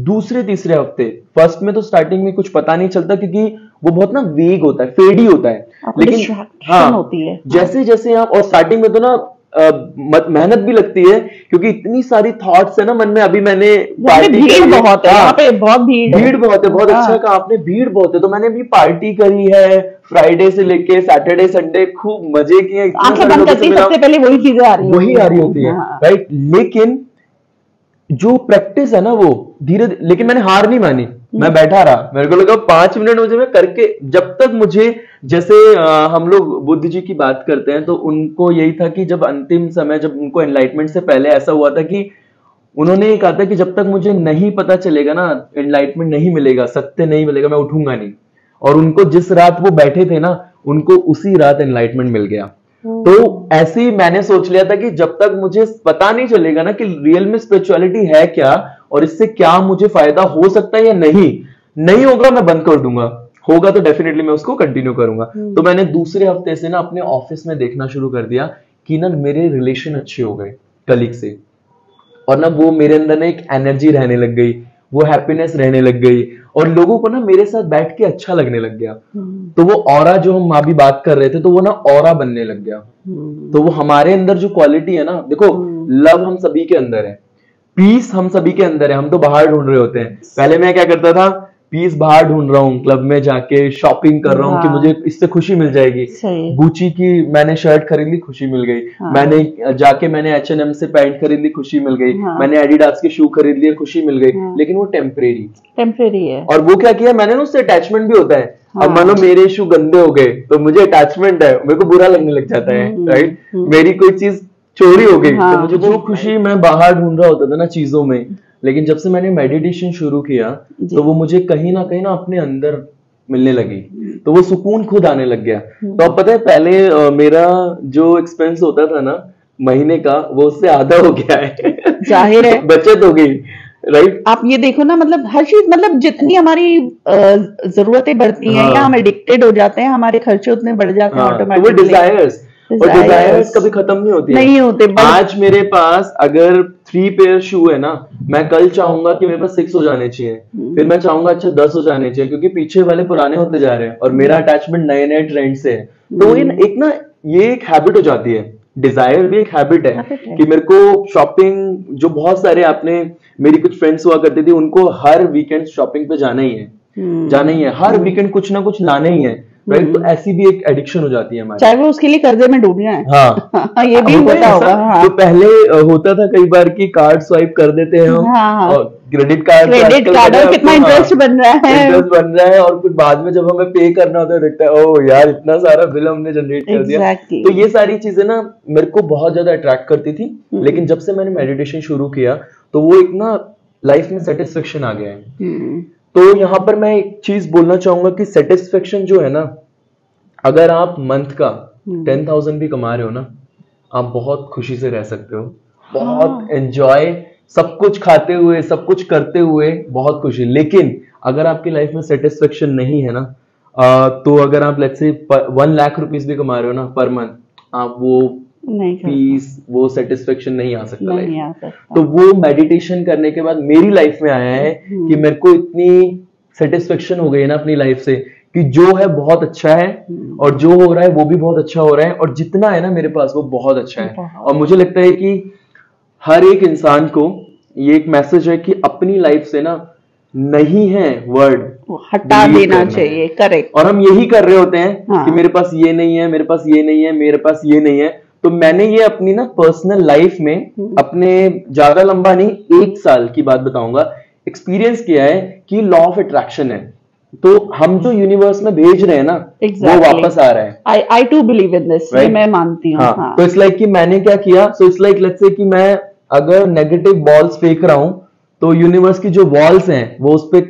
दूसरे तीसरे हफ्ते, फर्स्ट में तो स्टार्टिंग में कुछ पता नहीं चलता क्योंकि वो बहुत ना वेग होता है, फेडी होता है, लेकिन होती है। जैसे जैसे आप, और स्टार्टिंग में तो ना मेहनत भी लगती है क्योंकि इतनी सारी थॉट्स है ना मन में। अभी मैंने भीड़ बहुत है, यहाँ पे बहुत भीड़ बहुत है, बहुत अच्छा कहा आपने, भीड़ बहुत है। तो मैंने अभी पार्टी करी है, फ्राइडे से लेके सैटरडे संडे खूब मजे किए, आंखें बंद करती सबसे पहले वही चीजें आ रही होती है, राइट? लेकिन जो प्रैक्टिस है ना वो धीरे, लेकिन मैंने हार नहीं मानी, मैं बैठा रहा। मेरे को लगा 5 मिनट मुझे मैं करके, जब तक मुझे, जैसे हम लोग बुद्ध जी की बात करते हैं, तो उनको यही था कि जब अंतिम समय, जब उनको एनलाइटमेंट से पहले ऐसा हुआ था कि उन्होंने ये कहा था कि जब तक मुझे नहीं पता चलेगा ना, एनलाइटमेंट नहीं मिलेगा, सत्य नहीं मिलेगा, मैं उठूंगा नहीं। और उनको जिस रात वो बैठे थे ना, उनको उसी रात एनलाइटमेंट मिल गया। तो ऐसे ही मैंने सोच लिया था कि जब तक मुझे पता नहीं चलेगा ना कि रियल में स्पिरिचुअलिटी है क्या और इससे क्या मुझे फायदा हो सकता है या नहीं होगा, मैं बंद कर दूंगा। होगा तो डेफिनेटली मैं उसको कंटिन्यू करूंगा। तो मैंने दूसरे हफ्ते से ना अपने ऑफिस में देखना शुरू कर दिया कि ना मेरे रिलेशन अच्छे हो गए कलीग से, और ना वो मेरे अंदर ना एक एनर्जी रहने लग गई। वो हैप्पीनेस रहने लग गई, और लोगों को ना मेरे साथ बैठ के अच्छा लगने लग गया। तो वो ऑरा जो हम अभी बात कर रहे थे, तो वो ना ऑरा बनने लग गया। तो वो हमारे अंदर जो क्वालिटी है ना, देखो लव हम सभी के अंदर है, पीस हम सभी के अंदर है, हम तो बाहर ढूंढ रहे होते हैं। पहले मैं क्या करता था, पीस बाहर ढूंढ रहा हूँ, क्लब में जाके शॉपिंग कर रहा हूँ कि मुझे इससे खुशी मिल जाएगी। गुची की मैंने शर्ट खरीद ली, खुशी मिल गई। मैंने H&M से पैंट खरीद ली, खुशी मिल गई। मैंने एडिडास के शू खरीद लिए, खुशी मिल गई। लेकिन वो टेम्परेरी है। और वो क्या किया मैंने ना, उससे अटैचमेंट भी होता है। अब मान लो मेरे शू गंदे हो गए तो मुझे अटैचमेंट है, मेरे को बुरा लगने लग जाता है, राइट। मेरी कोई चीज चोरी हो गई तो मुझे जो खुशी मैं बाहर ढूंढ रहा होता था ना चीजों में, लेकिन जब से मैंने मेडिटेशन शुरू किया तो वो मुझे कहीं ना अपने अंदर मिलने लगी, तो वो सुकून खुद आने लग गया। तो अब पता है पहले मेरा जो एक्सपेंस होता था ना महीने का, वो उससे आधा हो गया है। जाहिर है बचत हो गई, राइट। आप ये देखो ना, मतलब हर चीज, मतलब जितनी हमारी जरूरतें बढ़ती हैं या हम एडिक्टेड हो जाते हैं, हमारे खर्चे उतने बढ़ जाते हैं ऑटोमेटिकली। वो डिजायर्स कभी खत्म नहीं होते। आज मेरे पास अगर 3 पेयर शू है ना, मैं कल चाहूंगा कि मेरे पास 6 हो जाने चाहिए, फिर मैं चाहूंगा अच्छा 10 हो जाने चाहिए, क्योंकि पीछे वाले पुराने होते जा रहे हैं और मेरा अटैचमेंट नए ट्रेंड से है। तो ये एक हैबिट हो जाती है। डिजायर भी एक हैबिट है कि मेरे को शॉपिंग, जो बहुत सारे मेरी कुछ फ्रेंड्स हुआ करती थी, उनको हर वीकेंड शॉपिंग पे जाना ही है, हर वीकेंड कुछ ना कुछ लाना ही है, राइट। तो ऐसी भी एक एडिक्शन हो जाती है हमारी, चाहे वो उसके लिए कर्जे में डूब जाए। हाँ ये भी होता होगा। हाँ। तो पहले होता था कई बार कि कार्ड स्वाइप कर देते हैं हम, और क्रेडिट कार्ड कितना इंटरेस्ट बन रहा है, और कुछ बाद में जब हमें पे करना होता है देखता है ओ यार इतना सारा बिल हमने जनरेट कर दिया। तो ये सारी चीजें ना मेरे को बहुत ज्यादा अट्रैक्ट करती थी, लेकिन जब से मैंने मेडिटेशन शुरू किया तो वो एक ना लाइफ में सेटिस्फेक्शन आ गया है। तो यहाँ पर मैं एक चीज बोलना चाहूंगा कि सेटिस्फेक्शन जो है ना, अगर आप मंथ का 10,000 भी कमा रहे हो ना, आप बहुत खुशी से रह सकते हो, बहुत एंजॉय, सब कुछ खाते हुए, सब कुछ करते हुए बहुत खुशी। लेकिन अगर आपकी लाइफ में सेटिस्फेक्शन नहीं है ना, तो अगर आप लेट्स से 1 लाख रुपीस भी कमा रहे हो ना पर मंथ, आप वो पीस, वो सेटिस्फेक्शन नहीं आ सकता लाइफ। तो वो मेडिटेशन करने के बाद मेरी लाइफ में आया है कि मेरे को इतनी सेटिस्फेक्शन हो गई है ना अपनी लाइफ से, कि जो है बहुत अच्छा है और जो हो रहा है वो भी बहुत अच्छा हो रहा है, और जितना है ना मेरे पास वो बहुत अच्छा है। और मुझे लगता है कि हर एक इंसान को ये एक मैसेज है कि अपनी लाइफ से ना नहीं है वर्ड हटा देना चाहिए। करेक्ट। और हम यही कर रहे होते हैं कि मेरे पास ये नहीं है, मेरे पास ये नहीं है, मेरे पास ये नहीं है। तो मैंने ये अपनी ना पर्सनल लाइफ में अपने ज्यादा लंबा नहीं, 1 साल की बात बताऊंगा, एक्सपीरियंस किया है कि लॉ ऑफ अट्रैक्शन है। तो हम जो यूनिवर्स में भेज रहे हैं ना, वो वापस आ रहा है। I too believe in this, मैं मानती हूँ। हाँ। तो इट्स लाइक कि मैंने क्या किया, so it's like let's say कि मैं अगर नेगेटिव बॉल्स फेंक रहा हूं तो यूनिवर्स की जो वॉल्स हैं वो उस पर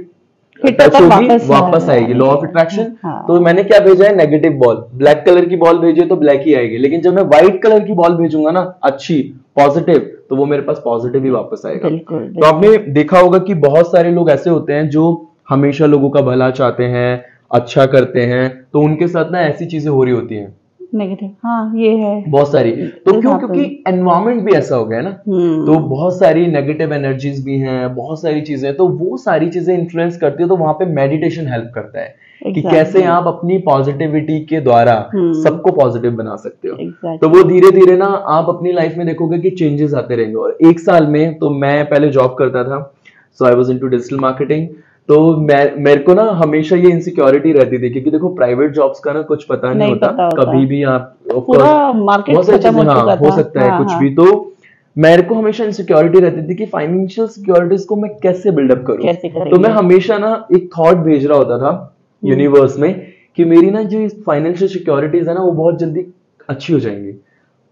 टच होगी, वापस आएगी, लॉ ऑफ अट्रैक्शन। तो मैंने क्या भेजा है, नेगेटिव बॉल, ब्लैक कलर की बॉल भेजे तो ब्लैक ही आएगी, लेकिन जब मैं व्हाइट कलर की बॉल भेजूंगा ना अच्छी पॉजिटिव, तो वो मेरे पास पॉजिटिव ही वापस आएगा। तो आपने देखा होगा कि बहुत सारे लोग ऐसे होते हैं जो हमेशा लोगों का भला चाहते हैं, अच्छा करते हैं, तो उनके साथ ना ऐसी चीजें हो रही होती हैं नेगेटिव। हाँ, ये है बहुत सारी। तो क्योंकि एनवायरमेंट भी ऐसा हो गया है ना, तो बहुत सारी नेगेटिव एनर्जीज भी हैं, बहुत सारी चीजें, तो वो सारी चीजें इन्फ्लुएंस करती है। तो वहां पे मेडिटेशन हेल्प करता है कि कैसे आप अपनी पॉजिटिविटी के द्वारा सबको पॉजिटिव बना सकते हो। तो वो धीरे धीरे ना आप अपनी लाइफ में देखोगे कि चेंजेस आते रहेंगे। और 1 साल में, तो मैं पहले जॉब करता था, so I was into digital marketing. तो मेरे को ना हमेशा ये इनसिक्योरिटी रहती थी, क्योंकि देखो प्राइवेट जॉब्स का ना कुछ पता नहीं होता, कभी भी आप पूरा मार्केट खत्म हो सकता है कुछ भी। तो मेरे को हमेशा इनसिक्योरिटी रहती थी कि फाइनेंशियल सिक्योरिटीज को मैं कैसे बिल्डअप करूं। तो मैं हमेशा ना एक थॉट भेज रहा होता था यूनिवर्स में कि मेरी ना जो फाइनेंशियल सिक्योरिटीज है ना, वो बहुत जल्दी अच्छी हो जाएंगी,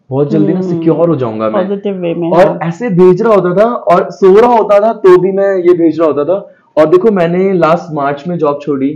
बहुत जल्दी ना सिक्योर हो जाऊंगा मैं, पॉजिटिव वे में। और ऐसे भेज रहा होता था, और सो रहा होता था तो भी मैं ये भेज रहा होता था। और देखो मैंने लास्ट मार्च में जॉब छोड़ी,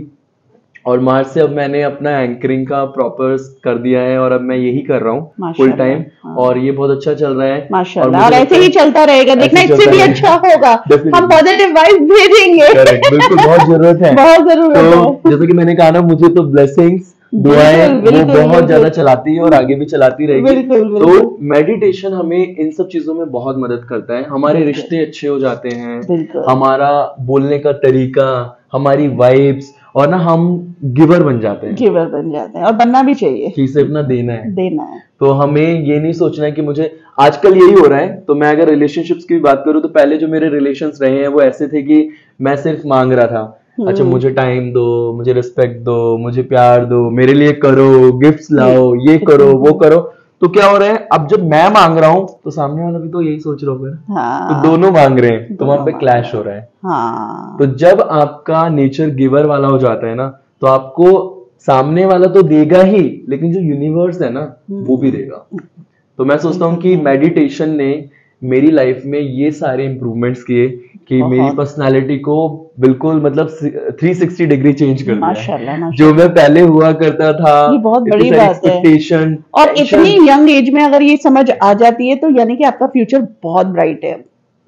और मार्च से अब मैंने अपना एंकरिंग का प्रॉपर कर दिया है, और अब मैं यही कर रहा हूँ फुल टाइम। और ये बहुत अच्छा चल रहा है माशाल्लाह, और ऐसे ही चलता रहेगा। देखना इससे भी अच्छा होगा, हम पॉजिटिव वाइब भेजेंगे। बिल्कुल, बहुत जरूरत है, बहुत जरूरत है। जैसे कि मैंने कहा ना, मुझे तो ब्लेसिंग्स दुआएं वो बहुत ज्यादा चलाती है और आगे भी चलाती रहेगी। तो मेडिटेशन हमें इन सब चीजों में बहुत मदद करता है। हमारे रिश्ते अच्छे हो जाते हैं, हमारा बोलने का तरीका, हमारी वाइब्स, और ना हम गिवर बन जाते हैं, और बनना भी चाहिए कि सिर्फ ना देना है। तो हमें ये नहीं सोचना है कि मुझे, आजकल यही हो रहा है। तो मैं अगर रिलेशनशिप्स की बात करूं तो पहले जो मेरे रिलेशंस रहे हैं वो ऐसे थे कि मैं सिर्फ मांग रहा था, अच्छा मुझे टाइम दो, मुझे रिस्पेक्ट दो, मुझे प्यार दो, मेरे लिए करो, गिफ्ट्स लाओ, ये करो वो करो। तो क्या हो रहा है, अब जब मैं मांग रहा हूँ तो सामने वाला भी तो यही सोच रहा होगा। तो दोनों मांग रहे हैं, तो वहां पे क्लैश हो रहा है। तो जब आपका नेचर गिवर वाला हो जाता है ना, तो आपको सामने वाला तो देगा ही, लेकिन जो यूनिवर्स है ना वो भी देगा। तो मैं सोचता हूँ कि मेडिटेशन ने मेरी लाइफ में ये सारे इंप्रूवमेंट्स किए कि मेरी पर्सनालिटी को बिल्कुल मतलब 360 डिग्री चेंज कर दिया। माशाल्लाह। जो मैं पहले हुआ करता था, ये बहुत बड़ी बात है। और इतनी यंग एज में अगर ये समझ आ जाती है तो यानी कि आपका फ्यूचर बहुत ब्राइट है,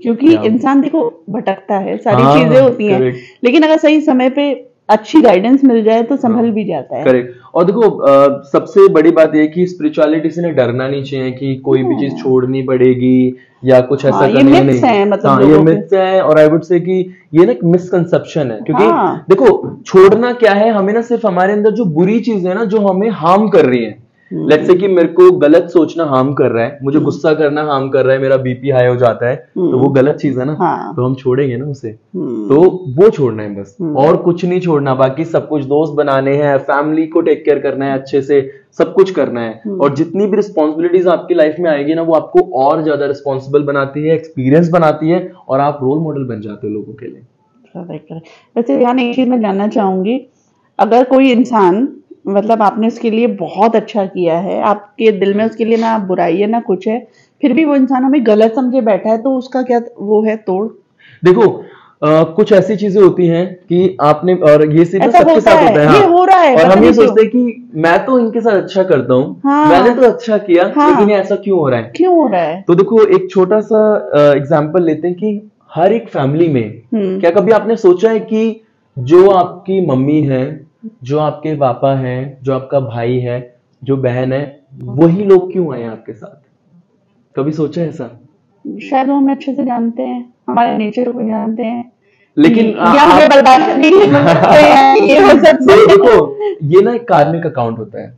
क्योंकि इंसान देखो भटकता है, सारी चीजें होती हैं, लेकिन अगर सही समय पे अच्छी गाइडेंस मिल जाए तो संभल भी जाता है। करेक्ट। और देखो सबसे बड़ी बात यह कि स्पिरिचुअलिटी से डरना नहीं चाहिए कि कोई भी चीज छोड़नी पड़ेगी या कुछ ऐसा करना नहीं। मतलब ये मिथ्स है, और आई वुड से कि ये ना मिसकंसेप्शन है। क्योंकि देखो छोड़ना क्या है, हमें ना सिर्फ हमारे अंदर जो बुरी चीज है ना, जो हमें हार्म कर रही है, लेट्स से कि मेरे को गलत सोचना हार्म कर रहा है, मुझे गुस्सा करना हार्म कर रहा है, मेरा बीपी हाई हो जाता है, तो वो गलत चीज है ना। तो हम छोड़ेंगे ना उसे, तो वो छोड़ना है बस, और कुछ नहीं छोड़ना। बाकी सब कुछ दोस्त बनाने हैं, फैमिली को टेक केयर करना है अच्छे से, सब कुछ करना है। और जितनी भी रिस्पॉन्सिबिलिटीज आपकी लाइफ में आएगी ना, वो आपको और ज्यादा रिस्पॉन्सिबल बनाती है, एक्सपीरियंस बनाती है, और आप रोल मॉडल बन जाते हो लोगों के लिए। वैसे यहाँ एक चीज मैं जानना चाहूंगी, अगर कोई इंसान मतलब आपने उसके लिए बहुत अच्छा किया है, आपके दिल में उसके लिए ना बुराई है ना कुछ है, फिर भी वो इंसान हमें गलत समझे बैठा है, तो उसका क्या वो है तोड़? देखो कुछ ऐसी चीजें होती हैं कि आपने, और ये सबके साथ होता है, ये हो रहा है, और हम ये सोचते हैं कि मैं तो इनके साथ अच्छा करता हूँ, मैंने तो अच्छा किया, लेकिन ऐसा क्यों हो रहा है? तो देखो एक छोटा सा एग्जाम्पल लेते हैं कि हर एक फैमिली में क्या कभी आपने सोचा है कि जो आपकी मम्मी है, जो आपके पापा हैं, जो आपका भाई है, जो बहन है, वही लोग क्यों आए आपके साथ? कभी सोचा है ऐसा? शायद वो हमें अच्छे से जानते हैं, हमारे नेचर को जानते हैं, लेकिन हमें बर्बाद करने के लिए ये हो सकता है। देखो ये ना एक कार्मिक अकाउंट होता है।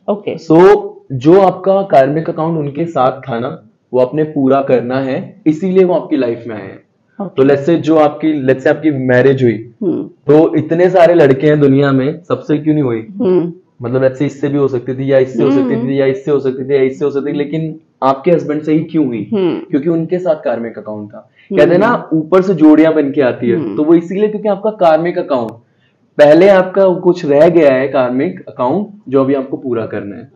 ओके। सो जो आपका कार्मिक अकाउंट उनके साथ था ना, वो आपने पूरा करना है, इसीलिए वो आपकी लाइफ में आए हैं। तो लेट्स से आपकी मैरिज हुई, तो इतने सारे लड़के हैं दुनिया में, सबसे क्यों नहीं हुई? मतलब लेट्स से इससे भी हो सकती थी, या इससे हो सकती थी, या इससे हो सकती थी, या इससे हो सकती थी, लेकिन आपके हस्बैंड से ही क्यों हुई? क्योंकि उनके साथ कार्मिक अकाउंट था। कहते हैं ना ऊपर से जोड़ियां बन के आती है, तो वो इसीलिए क्योंकि आपका कार्मिक अकाउंट पहले आपका कुछ रह गया है, कार्मिक अकाउंट, जो अभी आपको पूरा करना है।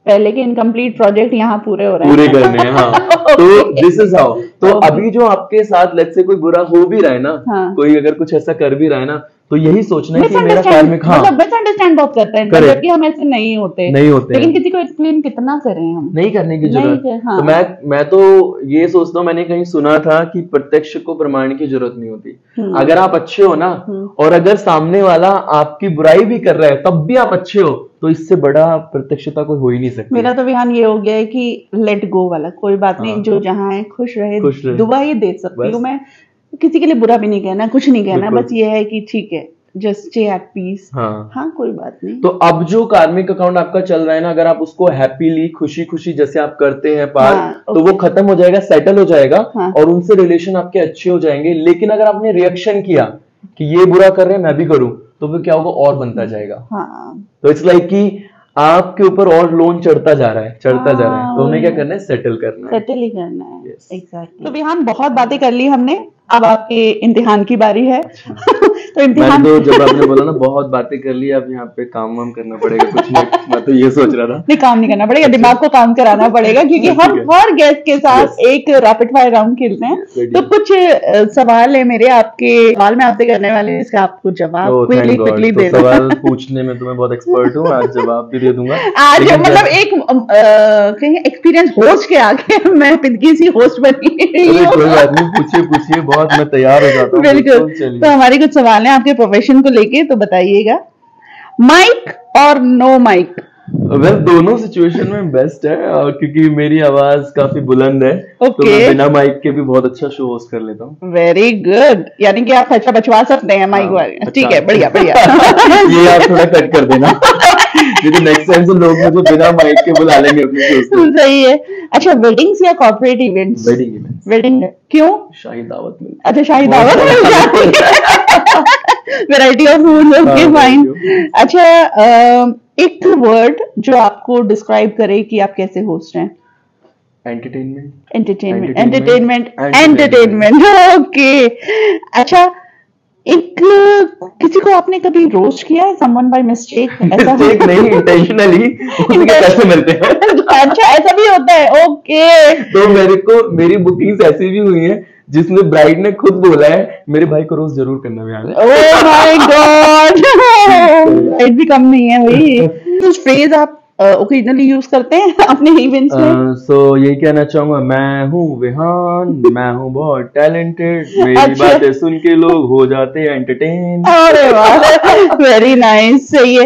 पहले के इनकम्प्लीट प्रोजेक्ट यहाँ पूरे हो रहे हैं, पूरे करने हैं। हाँ। तो दिस इज हाउ। तो अभी जो आपके साथ लेट्स से कोई बुरा हो भी रहा है ना, कोई अगर कुछ ऐसा कर भी रहा है ना, तो यही सोचना है कि मेरा कार्मिक, मतलब मिसअंडरस्टैंड बहुत करते हैं, जबकि हम ऐसे नहीं होते, लेकिन किसी को एक्सप्लेन कितना करें, हम नहीं करने की जरूरत। तो मैं तो ये सोचता हूँ, मैंने कहीं सुना था कि प्रत्यक्ष को प्रमाण की जरूरत नहीं होती। अगर आप अच्छे हो ना, और अगर सामने वाला आपकी बुराई भी कर रहा है तब भी आप अच्छे हो, तो इससे बड़ा प्रत्यक्षता कोई हो ही नहीं सकती। मेरा तो विहान ये हो गया है कि लेट गो वाला, कोई बात नहीं, जो जहाँ है खुश रहे, दुआ ही दे सकती हूँ मैं। किसी के लिए बुरा भी नहीं कहना, कुछ नहीं कहना, बस ये है कि ठीक है, जस्ट स्टे एट पीस। हाँ कोई बात नहीं। तो अब जो कार्मिक अकाउंट आपका चल रहा है ना, अगर आप उसको हैप्पीली, खुशी खुशी जैसे आप करते हैं पार, तो वो खत्म हो जाएगा, सेटल हो जाएगा, और उनसे रिलेशन आपके अच्छे हो जाएंगे। लेकिन अगर आपने रिएक्शन किया कि ये बुरा कर रहे हैं मैं भी करूं, तो फिर क्या होगा, और बनता जाएगा। तो इट्स लाइक कि आपके ऊपर और लोन चढ़ता जा रहा है, तो उन्हें क्या करना है, सेटल ही करना है। एग्जैक्टली। तो विहान बहुत बातें कर ली हमने, अब आपके इम्तिहान की बारी है। तो इम्तिहान तो जब आपने बोला ना बहुत बातें कर ली, अब यहाँ पे काम वाम करना पड़ेगा कुछ नहीं, मैं तो ये सोच रहा था। नहीं, काम नहीं करना पड़ेगा, दिमाग को काम कराना पड़ेगा, क्योंकि हम हर गेस्ट के साथ एक रैपिड फायर राउंड खेलते हैं। तो कुछ सवाल है मेरे, आपके सवाल में आपसे करने वाले, इसका आपको जवाब क्विकली दे दो। सवाल पूछने में तो मैं बहुत एक्सपर्ट हूँ, आज जवाब भी दे दूंगा। आज मतलब एक कहीं एक्सपीरियंस होस्ट के आगे मैं पिदगी सी होस्ट बनी। कोई बात नहीं, पूछिए, बहुत मैं तैयार हो जाता हूँ। बिल्कुल। तो हमारे कुछ सवाल हैं आपके प्रोफेशन को लेके, तो बताइएगा। माइक और नो माइक? वेल दोनों सिचुएशन में बेस्ट है क्योंकि मेरी आवाज काफी बुलंद है। तो मैं बिना माइक के भी बहुत अच्छा शो होस्ट कर लेता हूँ। वेरी गुड, यानी कि आप अच्छा बचवा सकते हैं माइक वाले। ठीक है, बढ़िया बढ़िया। ये आप थोड़ा कट कर देना। तो नेक्स्ट टाइम से लोग मुझे बिना माइक के बुला लेंगे अपने शो से। सही है। अच्छा, वेडिंग्स या corporate events? Wedding events. Wedding क्यों? शाही दावत में। अच्छा, शाही दावत मिल जाती है। Variety of food, okay fine. अच्छा, एक वर्ड जो आपको डिस्क्राइब करे कि आप कैसे होस्ट हैं? एंटरटेनमेंट। Entertainment, okay. अच्छा, एक किसी को आपने कभी रोस्ट किया है समवन बाय मिस्टेक? ऐसा मिस्टेक नहीं, इंटेंशनली उसके पैसे मिलते हैं। अच्छा, ऐसा भी होता है, ओके। तो मेरी बुकिंग्स ऐसी भी हुई हैं जिसमें ब्राइड ने खुद बोला है मेरे भाई को रोज जरूर करना है। ओह माय गॉड, इट भी कम नहीं है भाई। कुछ फ्रेज आप ओकेजनली यूज करते हैं अपने इवेंट्स में? सो यही कहना चाहूंगा, मैं हूँ विहान, मैं हूँ बहुत टैलेंटेड, मेरी अच्छा। बातें सुन के लोग हो जाते हैं एंटरटेन। अरे वाह, वेरी नाइस, सही है।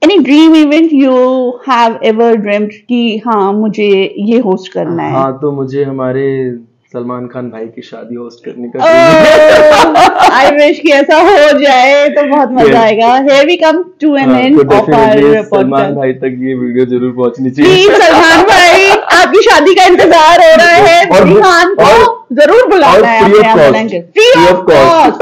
Any dream event you have ever dreamed कि हाँ मुझे ये होस्ट करना है? हाँ, तो मुझे हमारे सलमान खान भाई की शादी होस्ट करने का आई विश कि ऐसा हो जाए तो बहुत मजा आएगा। Here we come to an end of our Salman भाई तक ये वीडियो जरूर पहुंचनी चाहिए। प्लीज सलमान भाई, आपकी शादी का इंतजार हो रहा है, विहान को जरूर बुलाना है। फ्री ऑफ कॉस्ट,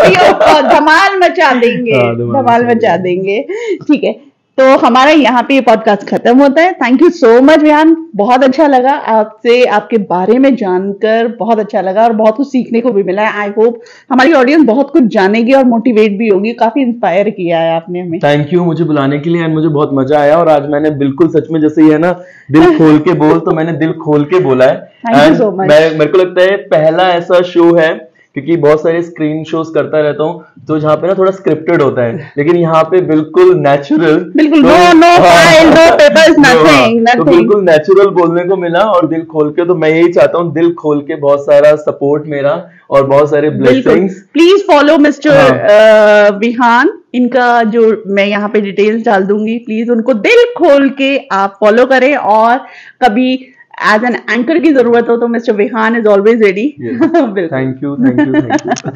धमाल मचा देंगे, धमाल मचा देंगे। ठीक है, तो हमारा यहाँ पे ये पॉडकास्ट खत्म होता है। Thank you so much Vihaan, बहुत अच्छा लगा आपसे, आपके बारे में जानकर बहुत अच्छा लगा और बहुत कुछ सीखने को भी मिला है। आई होप हमारी ऑडियंस बहुत कुछ जानेगी और मोटिवेट भी होगी। काफी इंस्पायर किया है आपने हमें। थैंक यू मुझे बुलाने के लिए, एंड मुझे बहुत मजा आया। और आज मैंने बिल्कुल सच में, जैसे ही है ना दिल खोल के बोल, तो मैंने दिल खोल के बोला है। Thank you so much. मेरे को लगता है पहला ऐसा शो है, क्योंकि बहुत सारे स्क्रीन शोज करता रहता हूँ तो जहाँ पे ना थोड़ा स्क्रिप्टेड होता है, लेकिन यहाँ पे बिल्कुल नेचुरल, बिल्कुल no file, no papers, nothing. तो बिल्कुल नेचुरल बोलने को मिला और दिल खोल के। तो मैं यही चाहता हूँ, दिल खोल के बहुत सारा सपोर्ट मेरा और बहुत सारे blessings. Please follow mister Vihaan, इनका जो मैं यहाँ पे डिटेल्स डाल दूंगी, प्लीज उनको दिल खोल के आप फॉलो करें। और कभी एज एन एंकर की जरूरत हो तो mister Vihaan is always ready. Thank you, thank you, thank you,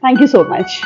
thank you so much.